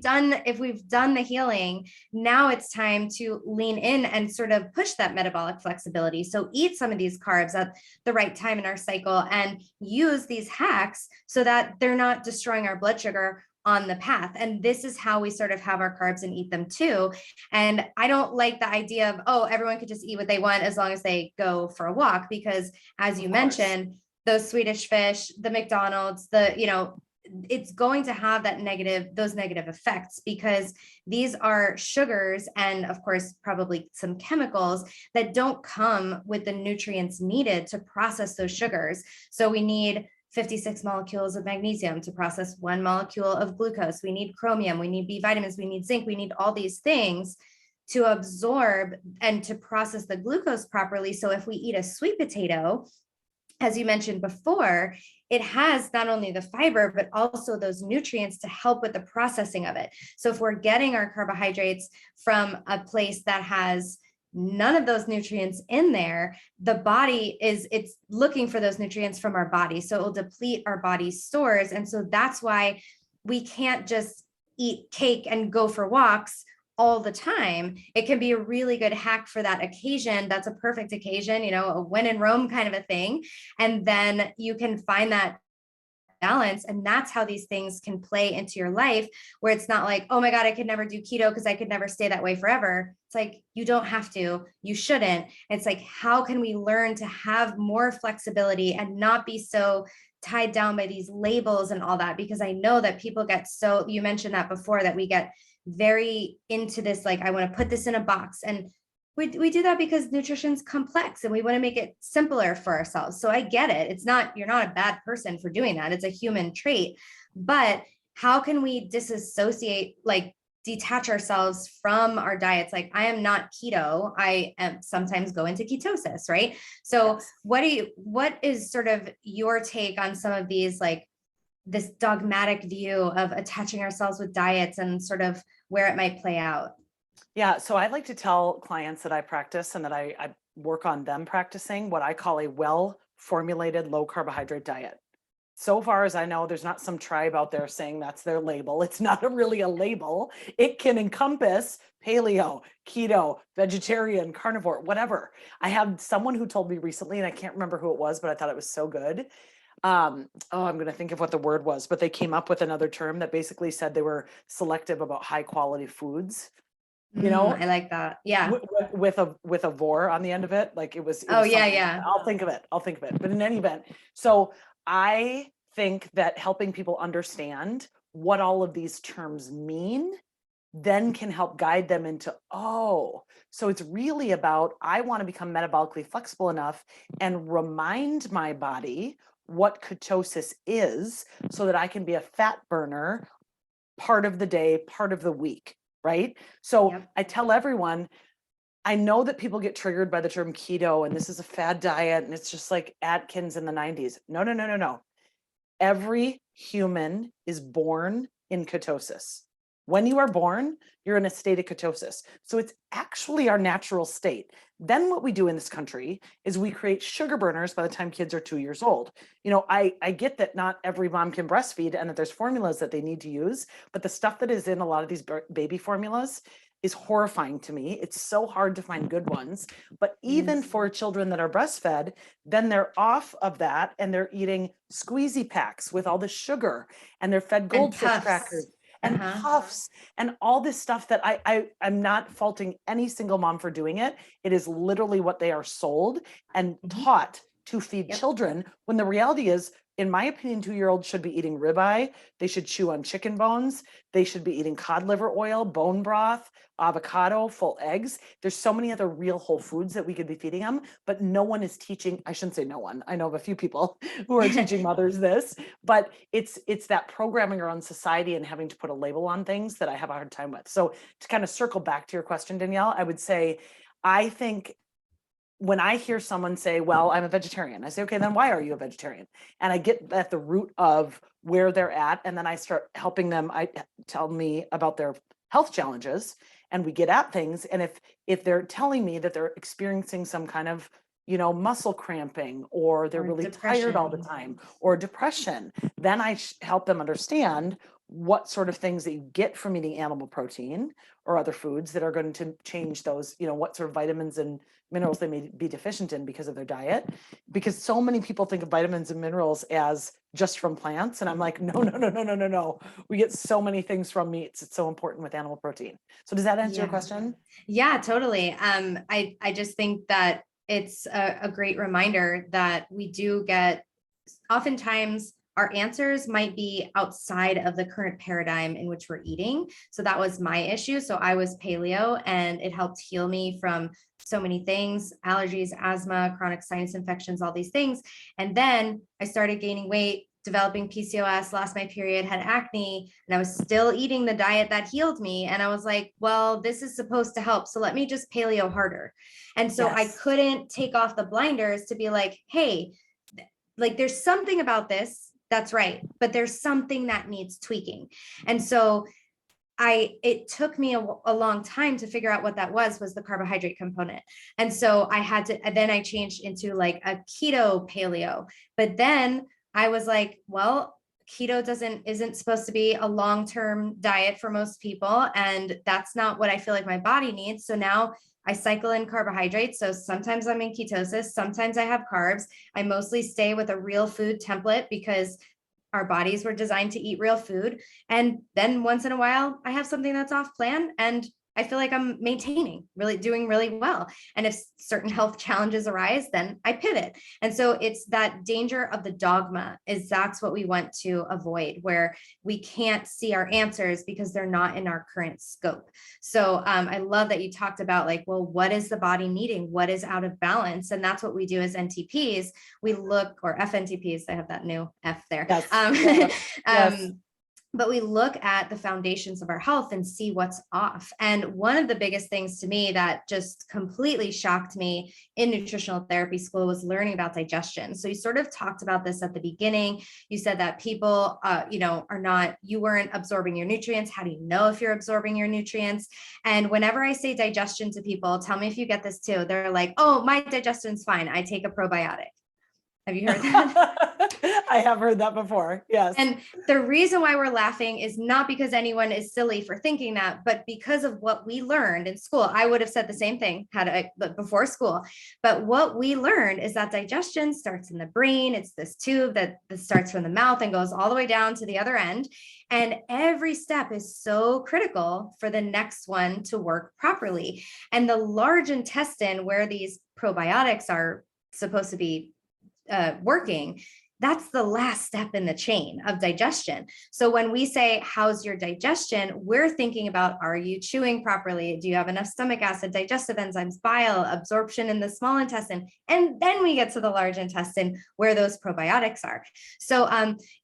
done the healing, now it's time to lean in and sort of push that metabolic flexibility. So eat some of these carbs at the right time in our cycle and use these hacks so that they're not destroying our blood sugar on the path. And this is how we sort of have our carbs and eat them too. And I don't like the idea of, oh, everyone could just eat what they want as long as they go for a walk, because as you mentioned, those Swedish fish, the McDonald's, it's going to have those negative effects, because these are sugars and, of course, probably some chemicals that don't come with the nutrients needed to process those sugars. So we need 56 molecules of magnesium to process 1 molecule of glucose. We need chromium, we need B vitamins, we need zinc, we need all these things to absorb and to process the glucose properly. So if we eat a sweet potato, as you mentioned before, it has not only the fiber, but also those nutrients to help with the processing of it. So if we're getting our carbohydrates from a place that has none of those nutrients in there, the body it's looking for those nutrients from our body. So it will deplete our body's stores. And so that's why we can't just eat cake and go for walks all the time. It can be a really good hack for that occasion. That's a perfect occasion, a when in Rome kind of a thing. And then you can find that balance. And that's how these things can play into your life, where it's not like, oh my God, I could never do keto because I could never stay that way forever. It's like, you don't have to, you shouldn't. It's like, how can we learn to have more flexibility and not be so tied down by these labels and all that? Because I know that people you mentioned that before, that we get very into this, like, I want to put this in a box. And we do that because nutrition's complex and we want to make it simpler for ourselves. So I get it. You're not a bad person for doing that. It's a human trait. But how can we disassociate, like detach ourselves from our diets? Like, I am not keto. I am sometimes go into ketosis, right? So yes. What is sort of your take on some of these, like this dogmatic view of attaching ourselves with diets and sort of where it might play out? Yeah. So I like to tell clients that I practice and that I work on them practicing what I call a well-formulated low carbohydrate diet. So far as I know, there's not some tribe out there saying that's their label. It's not really a label. It can encompass paleo, keto, vegetarian, carnivore, whatever. I had someone who told me recently, and I can't remember who it was, but I thought it was so good. I'm going to think of what the word was, but they came up with another term that basically said they were selective about high quality foods. I like that. Yeah. With a vor on the end of it. Like it was yeah. I'll think of it. But in any event, so I think that helping people understand what all of these terms mean then can help guide them into, so it's really about, I want to become metabolically flexible enough and remind my body what ketosis is so that I can be a fat burner part of the day, part of the week, right? So Yep. I tell everyone, I know that people get triggered by the term keto and this is a fad diet and it's just like Atkins in the 90s. No, no, no, no, no. Every human is born in ketosis. When you are born, you're in a state of ketosis. So it's actually our natural state. Then what we do in this country is we create sugar burners by the time kids are 2 years old. You know, I get that not every mom can breastfeed and that there's formulas that they need to use, but the stuff that is in a lot of these baby formulas is horrifying to me. It's so hard to find good ones. But even for children that are breastfed, then they're off of that and they're eating squeezy packs with all the sugar and they're fed goldfish crackers and puffs and all this stuff that I'm not faulting any single mom for doing it. It is literally what they are sold and taught to feed children, when the reality is, in my opinion, 2-year-olds should be eating ribeye. They should chew on chicken bones. They should be eating cod liver oil, bone broth, avocado, full eggs. There's so many other real whole foods that we could be feeding them, but no one is teaching. I shouldn't say no one. I know of a few people who are teaching mothers this, but it's that programming around society and having to put a label on things that I have a hard time with. So to kind of circle back to your question, Danielle, I would say, I think when I hear someone say, well, I'm a vegetarian, I say, okay, then why are you a vegetarian? And I get at the root of where they're at. And then I start helping them. I tell me about their health challenges and we get at things. And if they're telling me that they're experiencing some kind of, you know, muscle cramping, or they're really tired all the time, or depression, then I help them understand what sort of things that you get from eating animal protein or other foods that are going to change those, you know, what sort of vitamins and minerals they may be deficient in because of their diet. Because so many people think of vitamins and minerals as just from plants. And I'm like, no, no, no, no, no, no, no. We get so many things from meats. It's so important with animal protein. So does that answer your question? Yeah, totally. I just think that it's a great reminder that we do get, oftentimes our answers might be outside of the current paradigm in which we're eating. So that was my issue. So I was paleo and it helped heal me from so many things: allergies, asthma, chronic sinus infections, all these things. And then I started gaining weight, developing PCOS, lost my period, had acne, and I was still eating the diet that healed me. And I was like, well, this is supposed to help, so let me just paleo harder. And so I couldn't take off the blinders to be like, hey, like there's something about this that's right, but there's something that needs tweaking. And so it took me a long time to figure out what that was the carbohydrate component. And so then I changed into like a keto paleo, but then I was like, well, keto isn't supposed to be a long-term diet for most people. And that's not what I feel like my body needs. So now I cycle in carbohydrates. So sometimes I'm in ketosis, sometimes I have carbs. I mostly stay with a real food template because our bodies were designed to eat real food. And then once in a while, I have something that's off plan and I feel like I'm doing really well. And if certain health challenges arise, then I pivot. And so it's that danger of the dogma that's what we want to avoid, where we can't see our answers because they're not in our current scope. So I love that you talked about like, well, what is the body needing? What is out of balance? And that's what we do as NTPs. We look, or FNTPs, they have that new F there. Yes. But we look at the foundations of our health and see what's off. And one of the biggest things to me that just completely shocked me in nutritional therapy school was learning about digestion. So you sort of talked about this at the beginning. You said that people, you weren't absorbing your nutrients. How do you know if you're absorbing your nutrients? And whenever I say digestion to people, tell me if you get this too. They're like, oh, my digestion's fine. I take a probiotic. Have you heard that? I have heard that before. Yes. And the reason why we're laughing is not because anyone is silly for thinking that, but because of what we learned in school. I would have said the same thing before school. But what we learned is that digestion starts in the brain. It's this tube that starts from the mouth and goes all the way down to the other end. And every step is so critical for the next one to work properly. And the large intestine, where these probiotics are supposed to be working, that's the last step in the chain of digestion. So when we say, how's your digestion? We're thinking about, are you chewing properly? Do you have enough stomach acid, digestive enzymes, bile, absorption in the small intestine? And then we get to the large intestine where those probiotics are. So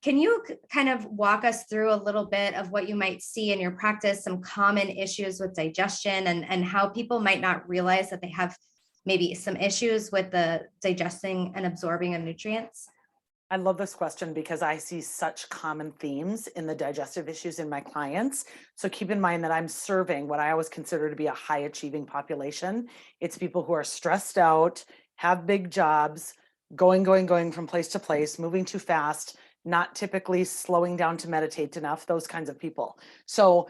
can you kind of walk us through a little bit of what you might see in your practice, some common issues with digestion, and how people might not realize that they have maybe some issues with the digesting and absorbing of nutrients? I love this question because I see such common themes in the digestive issues in my clients. So keep in mind that I'm serving what I always consider to be a high achieving population. It's people who are stressed out, have big jobs, going from place to place, moving too fast, not typically slowing down to meditate enough, those kinds of people. So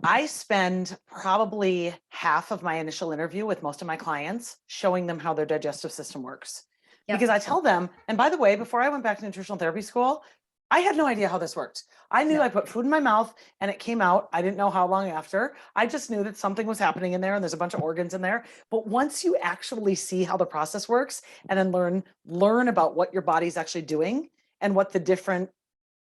I spend probably half of my initial interview with most of my clients showing them how their digestive system works. Yep. Because I tell them, and by the way, before I went back to nutritional therapy school, I had no idea how this worked. I knew I put food in my mouth and it came out. I didn't know how long after. I just knew that something was happening in there and there's a bunch of organs in there. But once you actually see how the process works and then learn about what your body's actually doing and what the different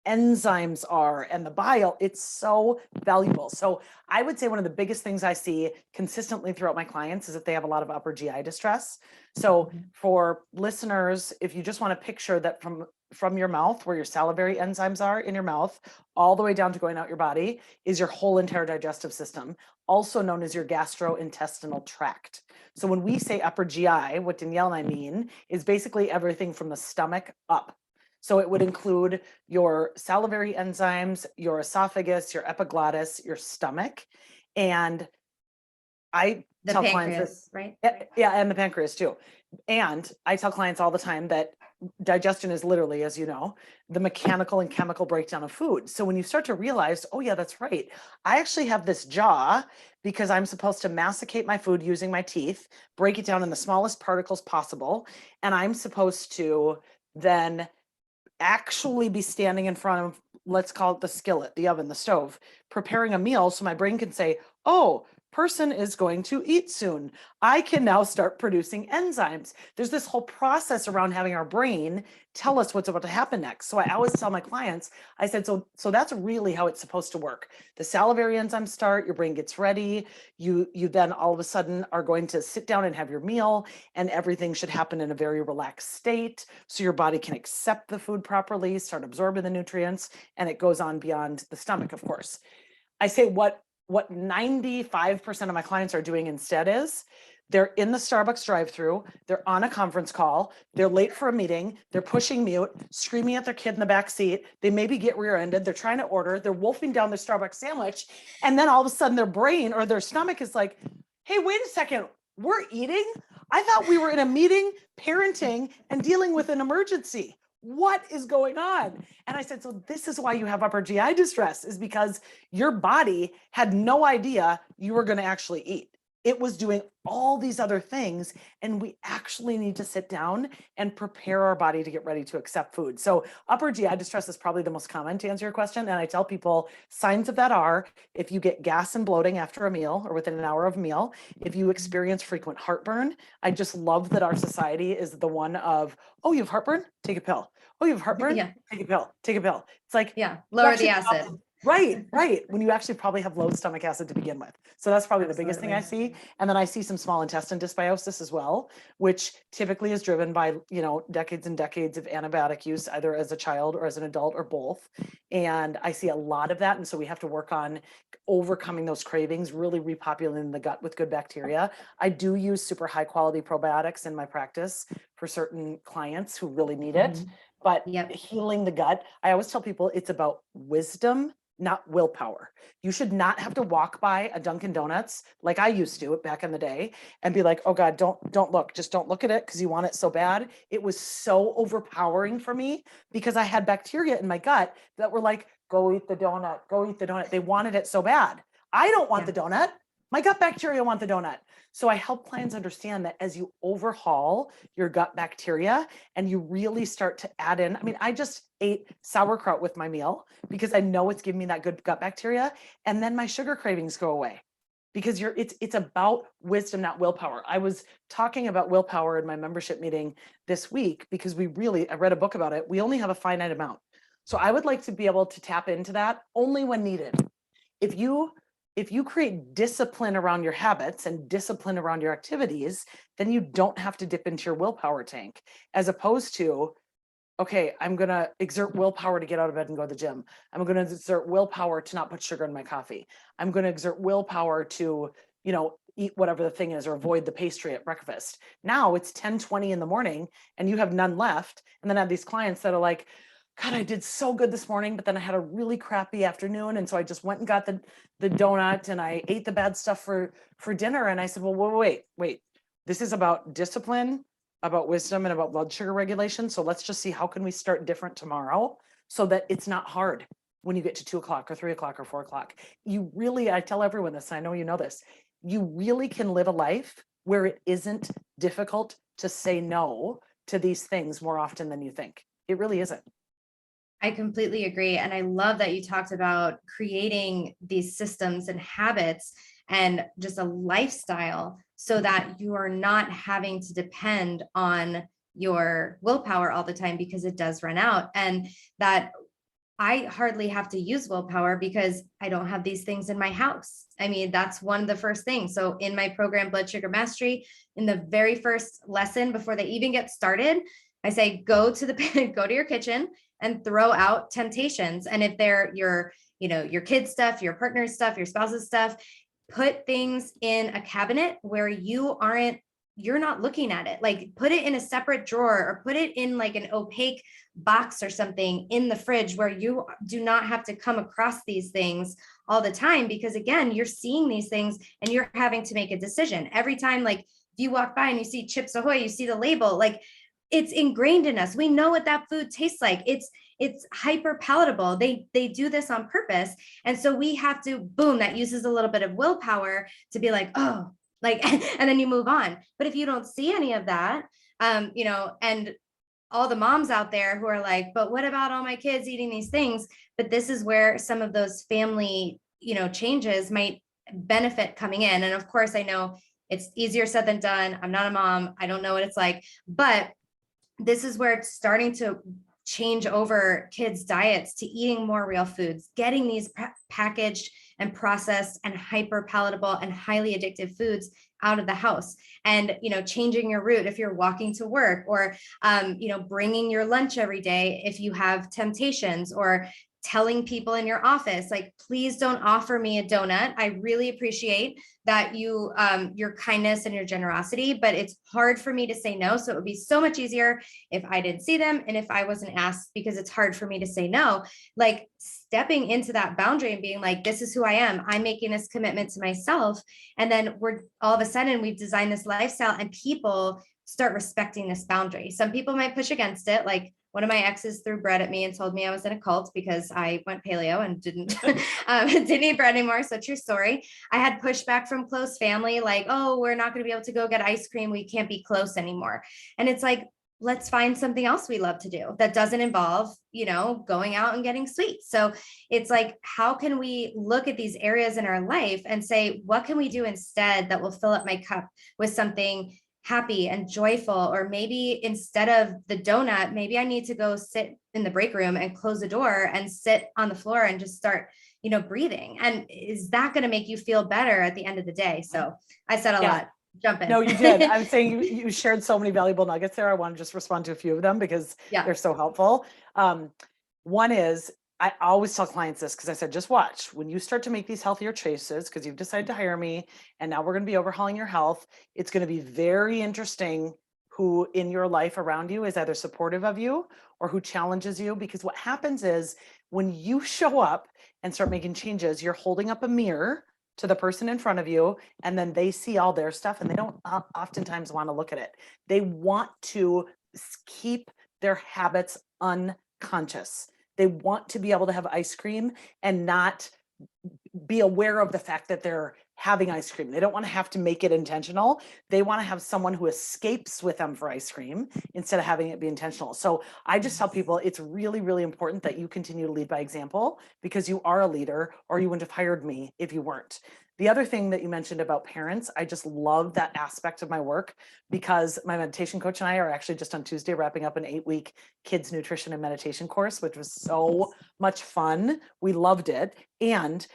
enzymes are and the bile, it's so valuable. So I would say one of the biggest things I see consistently throughout my clients is that they have a lot of upper GI distress. So for listeners, if you just want to picture that from your mouth, where your salivary enzymes are in your mouth, all the way down to going out your body, is your whole entire digestive system, also known as your gastrointestinal tract. So when we say upper GI, what Danielle and I mean is basically everything from the stomach up. So it would include your salivary enzymes, your esophagus, your epiglottis, your stomach. And I tell clients, right? Yeah, and the pancreas too. And I tell clients all the time that digestion is literally, as you know, the mechanical and chemical breakdown of food. So when you start to realize, oh yeah, that's right. I actually have this jaw because I'm supposed to masticate my food using my teeth, break it down in the smallest particles possible. And I'm supposed to then actually be standing in front of, let's call it the skillet, the oven, the stove, preparing a meal so my brain can say, oh, person is going to eat soon. I can now start producing enzymes. There's this whole process around having our brain tell us what's about to happen next. So I always tell my clients, I said, so that's really how it's supposed to work. The salivary enzymes start, your brain gets ready. You then all of a sudden are going to sit down and have your meal, and everything should happen in a very relaxed state. So your body can accept the food properly, start absorbing the nutrients, and it goes on beyond the stomach, of course. I say what 95% of my clients are doing instead is they're in the Starbucks drive-through, they're on a conference call, they're late for a meeting, they're pushing mute, screaming at their kid in the back seat, they maybe get rear-ended, they're trying to order, they're wolfing down their Starbucks sandwich, and then all of a sudden their brain or their stomach is like, hey, wait a second, we're eating? I thought we were in a meeting, parenting, and dealing with an emergency. What is going on? And I said, so this is why you have upper GI distress, is because your body had no idea you were going to actually eat. It was doing all these other things, and we actually need to sit down and prepare our body to get ready to accept food. So upper GI distress is probably the most common, to answer your question. And I tell people signs of that are if you get gas and bloating after a meal or within an hour of a meal, if you experience frequent heartburn. I just love that our society is the one of, oh, you have heartburn? Take a pill. Oh, you have heartburn? Yeah. Take a pill. Take a pill. It's like, lower the acid. Right. When you actually probably have low stomach acid to begin with. So that's probably the biggest thing I see. And then I see some small intestine dysbiosis as well, which typically is driven by, decades and decades of antibiotic use, either as a child or as an adult or both. And I see a lot of that. And so we have to work on overcoming those cravings, really repopulating the gut with good bacteria. I do use super high quality probiotics in my practice for certain clients who really need it. But healing the gut, I always tell people it's about wisdom, not willpower. You should not have to walk by a Dunkin' Donuts like I used to back in the day and be like, oh God, don't look, just don't look at it because you want it so bad. It was so overpowering for me because I had bacteria in my gut that were like, go eat the donut, go eat the donut. They wanted it so bad. I don't want the donut. My gut bacteria want the donut. So I help clients understand that as you overhaul your gut bacteria and you really start to add in, I just ate sauerkraut with my meal because I know it's giving me that good gut bacteria. And then my sugar cravings go away. because it's about wisdom, not willpower. I was talking about willpower in my membership meeting this week because I read a book about it. We only have a finite amount. So I would like to be able to tap into that only when needed. If you create discipline around your habits and discipline around your activities, then you don't have to dip into your willpower tank, as opposed to, okay, I'm going to exert willpower to get out of bed and go to the gym. I'm going to exert willpower to not put sugar in my coffee. I'm going to exert willpower to, eat whatever the thing is or avoid the pastry at breakfast. Now it's 10:20 in the morning and you have none left. And then I have these clients that are like, God, I did so good this morning, but then I had a really crappy afternoon. And so I just went and got the donut and I ate the bad stuff for dinner. And I said, well, wait, this is about discipline, about wisdom, and about blood sugar regulation. So let's just see, how can we start different tomorrow so that it's not hard when you get to 2 o'clock or 3 o'clock or 4 o'clock. I tell everyone this, I know you know this, you really can live a life where it isn't difficult to say no to these things more often than you think. It really isn't. I completely agree. And I love that you talked about creating these systems and habits and just a lifestyle so that you are not having to depend on your willpower all the time, because it does run out. And that I hardly have to use willpower because I don't have these things in my house. I mean, that's one of the first things. So in my program, Blood Sugar Mastery, in the very first lesson, before they even get started, I say, go to your kitchen and throw out temptations. And if they're your kid's stuff, your partner's stuff, your spouse's stuff, put things in a cabinet where you're not looking at it. Like, put it in a separate drawer or put it in like an opaque box or something in the fridge where you do not have to come across these things all the time. Because again, you're seeing these things and you're having to make a decision every time. Like, if you walk by and you see Chips Ahoy, you see the label, like, it's ingrained in us. We know what that food tastes like. It's hyper palatable. They do this on purpose. And so we have to, boom, that uses a little bit of willpower to be like, oh, like, and then you move on. But if you don't see any of that, and all the moms out there who are like, but what about all my kids eating these things? But this is where some of those family, changes might benefit coming in. And of course, I know it's easier said than done. I'm not a mom. I don't know what it's like, but this is where it's starting to change over kids' diets to eating more real foods, getting these packaged and processed and hyper palatable and highly addictive foods out of the house, and changing your route if you're walking to work, or bringing your lunch every day if you have temptations, or telling people in your office, like, please don't offer me a donut. I really appreciate that your kindness and your generosity, but it's hard for me to say no. So it would be so much easier if I didn't see them and if I wasn't asked, because it's hard for me to say no. Like, stepping into that boundary and being like, this is who I am. I'm making this commitment to myself. And then all of a sudden we've designed this lifestyle and people start respecting this boundary. Some people might push against it. Like, one of my exes threw bread at me and told me I was in a cult because I went paleo and didn't eat bread anymore. So true story. I had pushback from close family, like, oh, we're not going to be able to go get ice cream. We can't be close anymore. And it's like, let's find something else we love to do that doesn't involve, going out and getting sweets. So it's like, how can we look at these areas in our life and say, what can we do instead that will fill up my cup with something happy and joyful? Or maybe instead of the donut, maybe I need to go sit in the break room and close the door and sit on the floor and just start, breathing. And is that going to make you feel better at the end of the day? So I said a lot. Jump in. No, you did. I'm saying you shared so many valuable nuggets there. I want to just respond to a few of them because they're so helpful. One is, I always tell clients this, because I said, just watch when you start to make these healthier choices, because you've decided to hire me and now we're going to be overhauling your health. It's going to be very interesting who in your life around you is either supportive of you or who challenges you. Because what happens is, when you show up and start making changes, you're holding up a mirror to the person in front of you, and then they see all their stuff and they don't oftentimes want to look at it. They want to keep their habits unconscious. They want to be able to have ice cream and not be aware of the fact that they're having ice cream. They don't want to have to make it intentional. They want to have someone who escapes with them for ice cream instead of having it be intentional. So I just tell people it's really, really important that you continue to lead by example, because you are a leader, or you wouldn't have hired me if you weren't. The other thing that you mentioned about parents, I just love that aspect of my work, because my meditation coach and I are actually just on Tuesday wrapping up an 8-week kids nutrition and meditation course, which was so much fun. We loved it. And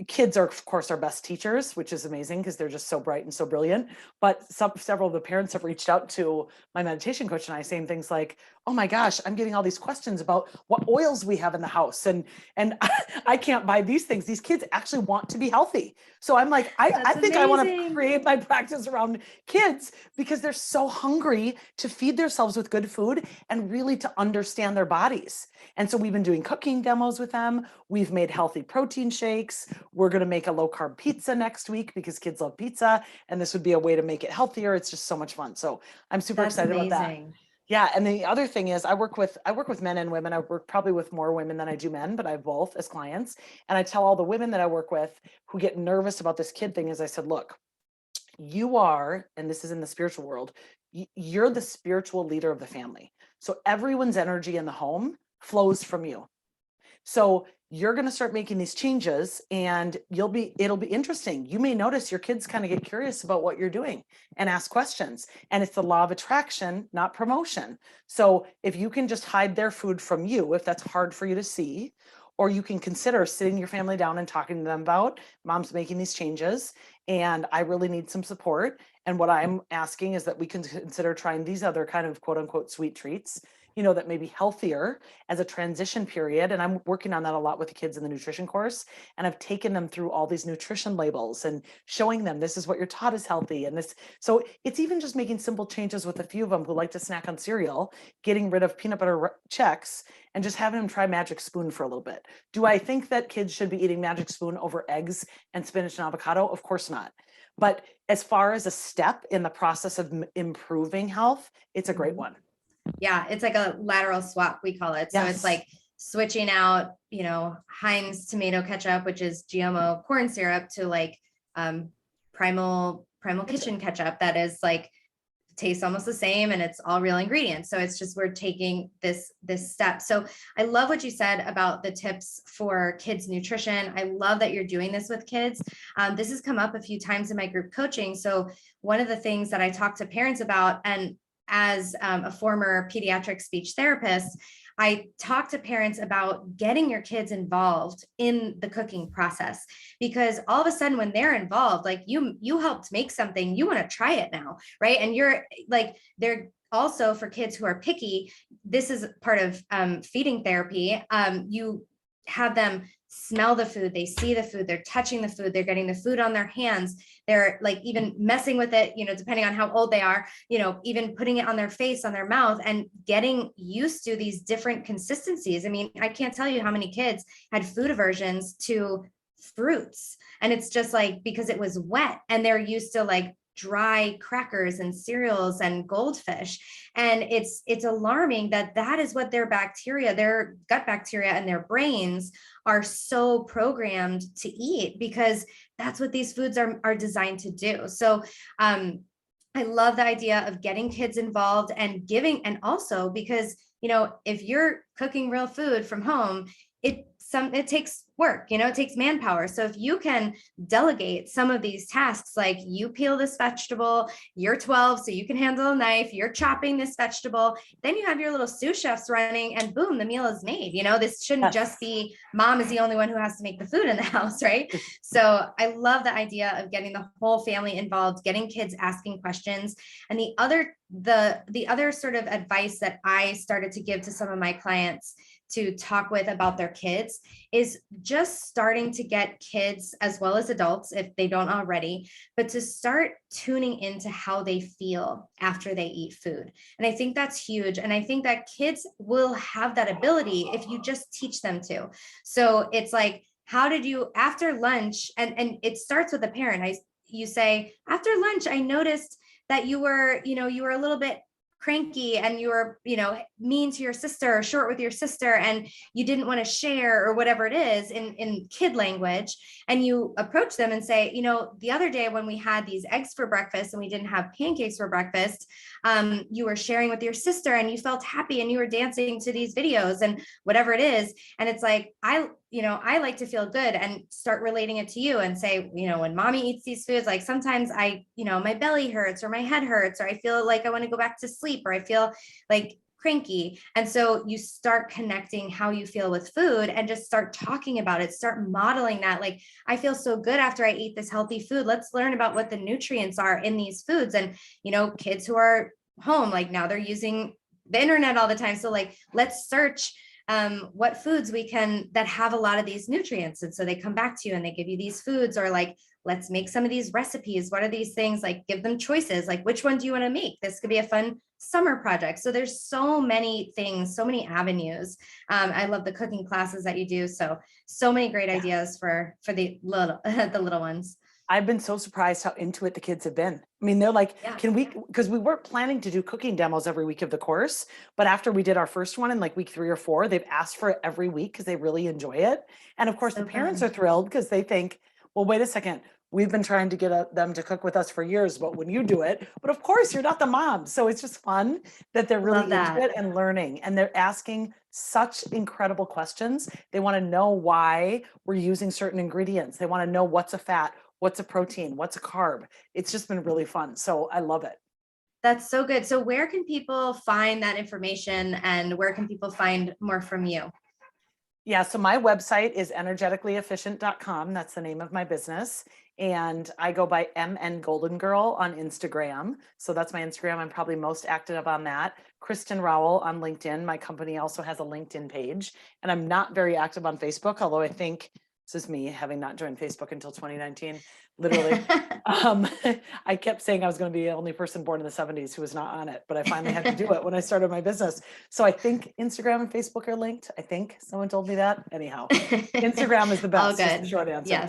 kids are, of course, our best teachers, which is amazing because they're just so bright and so brilliant. But several of the parents have reached out to my meditation coach and I, saying things like, "Oh my gosh, I'm getting all these questions about what oils we have in the house, and I can't buy these things. These kids actually want to be healthy." So I'm like, I think I want to create my practice around kids, because they're so hungry to feed themselves with good food and really to understand their bodies. And so we've been doing cooking demos with them. We've made healthy protein shakes. We're going to make a low carb pizza next week because kids love pizza, and this would be a way to make it healthier. It's just so much fun. So I'm super excited about that. Yeah. And the other thing is I work with men and women. I work probably with more women than I do men, but I have both as clients. And I tell all the women that I work with who get nervous about this kid thing, is I said, look, you are, and this is in the spiritual world, you're the spiritual leader of the family. So everyone's energy in the home flows from you. So you're going to start making these changes, and it'll be interesting. You may notice your kids kind of get curious about what you're doing and ask questions. And it's the law of attraction, not promotion. So if you can just hide their food from you, if that's hard for you to see, or you can consider sitting your family down and talking to them about, mom's making these changes and I really need some support. And what I'm asking is that we can consider trying these other kind of quote unquote sweet treats, that may be healthier as a transition period. And I'm working on that a lot with the kids in the nutrition course. And I've taken them through all these nutrition labels and showing them this is what you're taught is healthy. And this, so it's even just making simple changes with a few of them who like to snack on cereal, getting rid of peanut butter checks and just having them try Magic Spoon for a little bit. Do I think that kids should be eating Magic Spoon over eggs and spinach and avocado? Of course not. But as far as a step in the process of improving health, it's a great one. Yeah, it's like a lateral swap, we call it. So Yes. it's like switching out, Heinz tomato ketchup, which is GMO corn syrup, to like primal kitchen ketchup that is like tastes almost the same and it's all real ingredients. So it's just, we're taking this step. So I love what you said about the tips for kids nutrition. I love that you're doing this with kids. This has come up a few times in my group coaching. So one of the things that I talk to parents about, and as a former pediatric speech therapist, I talk to parents about getting your kids involved in the cooking process, because all of a sudden when they're involved, like you helped make something, you want to try it now, right? And you're like, they're also, for kids who are picky, this is part of feeding therapy. You have them smell the food, they see the food, they're touching the food, they're getting the food on their hands, they're like even messing with it, depending on how old they are, even putting it on their face, on their mouth, and getting used to these different consistencies. I mean, I can't tell you how many kids had food aversions to fruits, and it's just like because it was wet and they're used to like dry crackers and cereals and goldfish. And it's alarming that is what their bacteria, their gut bacteria and their brains are so programmed to eat, because that's what these foods are designed to do. So I love the idea of getting kids involved and giving, and also because, if you're cooking real food from home, it takes work, it takes manpower. So if you can delegate some of these tasks, like you peel this vegetable, you're 12, so you can handle a knife, you're chopping this vegetable, then you have your little sous chefs running and boom, the meal is made. This shouldn't just be mom is the only one who has to make the food in the house, right? So I love the idea of getting the whole family involved, getting kids asking questions. And the other sort of advice that I started to give to some of my clients to talk with about their kids is just starting to get kids, as well as adults, if they don't already, but to start tuning into how they feel after they eat food. And I think that's huge. And I think that kids will have that ability if you just teach them to. So it's like, how did you, after lunch, and it starts with a parent, you say, after lunch, I noticed that you were a little bit cranky and you were, mean to your sister or short with your sister and you didn't want to share or whatever it is in kid language, and you approach them and say, the other day when we had these eggs for breakfast and we didn't have pancakes for breakfast, you were sharing with your sister and you felt happy and you were dancing to these videos and whatever it is. And it's like, I like to feel good, and start relating it to you and say, when mommy eats these foods, like sometimes my belly hurts or my head hurts, or I feel like I want to go back to sleep, or I feel like cranky. And so you start connecting how you feel with food and just start talking about it, start modeling that. Like, I feel so good after I eat this healthy food. Let's learn about what the nutrients are in these foods. And, kids who are home, like now they're using the internet all the time. So like, let's search what foods we can that have a lot of these nutrients. And so they come back to you and they give you these foods, or like, let's make some of these recipes. What are these things? Like, give them choices. Like, which one do you want to make? This could be a fun summer project. So there's so many things, so many avenues. I love the cooking classes that you do. So many great ideas for the little ones. I've been so surprised how into it the kids have been. I mean, they're like, can we, because we weren't planning to do cooking demos every week of the course, but after we did our first one in like week 3 or 4, they've asked for it every week because they really enjoy it. And of course, the parents are thrilled because they think, well, wait a second, we've been trying to get them to cook with us for years, but when you do it, but of course you're not the mom. So it's just fun that they're really into it and learning, and they're asking such incredible questions. They want to know why we're using certain ingredients. They want to know what's a fat, what's a protein, what's a carb. It's just been really fun. So I love it. That's so good. So where can people find that information, and where can people find more from you? Yeah, so my website is energeticallyefficient.com. That's the name of my business. And I go by MN Golden Girl on Instagram. So that's my Instagram. I'm probably most active on that. Kristin Rowell on LinkedIn. My company also has a LinkedIn page. And I'm not very active on Facebook, although I think this is me having not joined Facebook until 2019, literally. I kept saying I was going to be the only person born in the 70s who was not on it, but I finally had to do it when I started my business. So I think Instagram and Facebook are linked. I think someone told me that. Anyhow, Instagram is the best. All good. Just the short answer.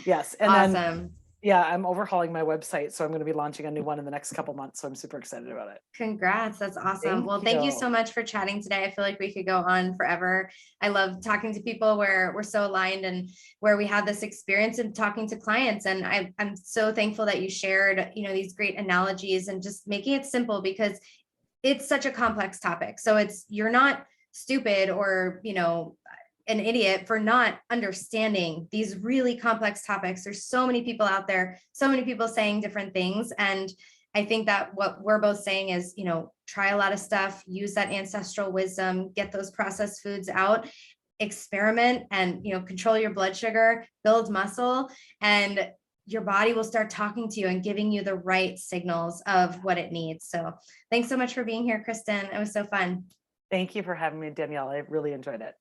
Yes. And awesome. then, yeah, I'm overhauling my website. So I'm going to be launching a new one in the next couple months. So I'm super excited about it. Congrats. That's awesome. Thank you so much for chatting today. I feel like we could go on forever. I love talking to people where we're so aligned and where we have this experience of talking to clients. And I'm so thankful that you shared, these great analogies and just making it simple, because it's such a complex topic. So you're not stupid or, an idiot for not understanding these really complex topics. There's so many people out there, so many people saying different things. And I think that what we're both saying is, try a lot of stuff, use that ancestral wisdom, get those processed foods out, experiment, and, control your blood sugar, build muscle, and your body will start talking to you and giving you the right signals of what it needs. So thanks so much for being here, Kristin. It was so fun. Thank you for having me, Danielle. I really enjoyed it.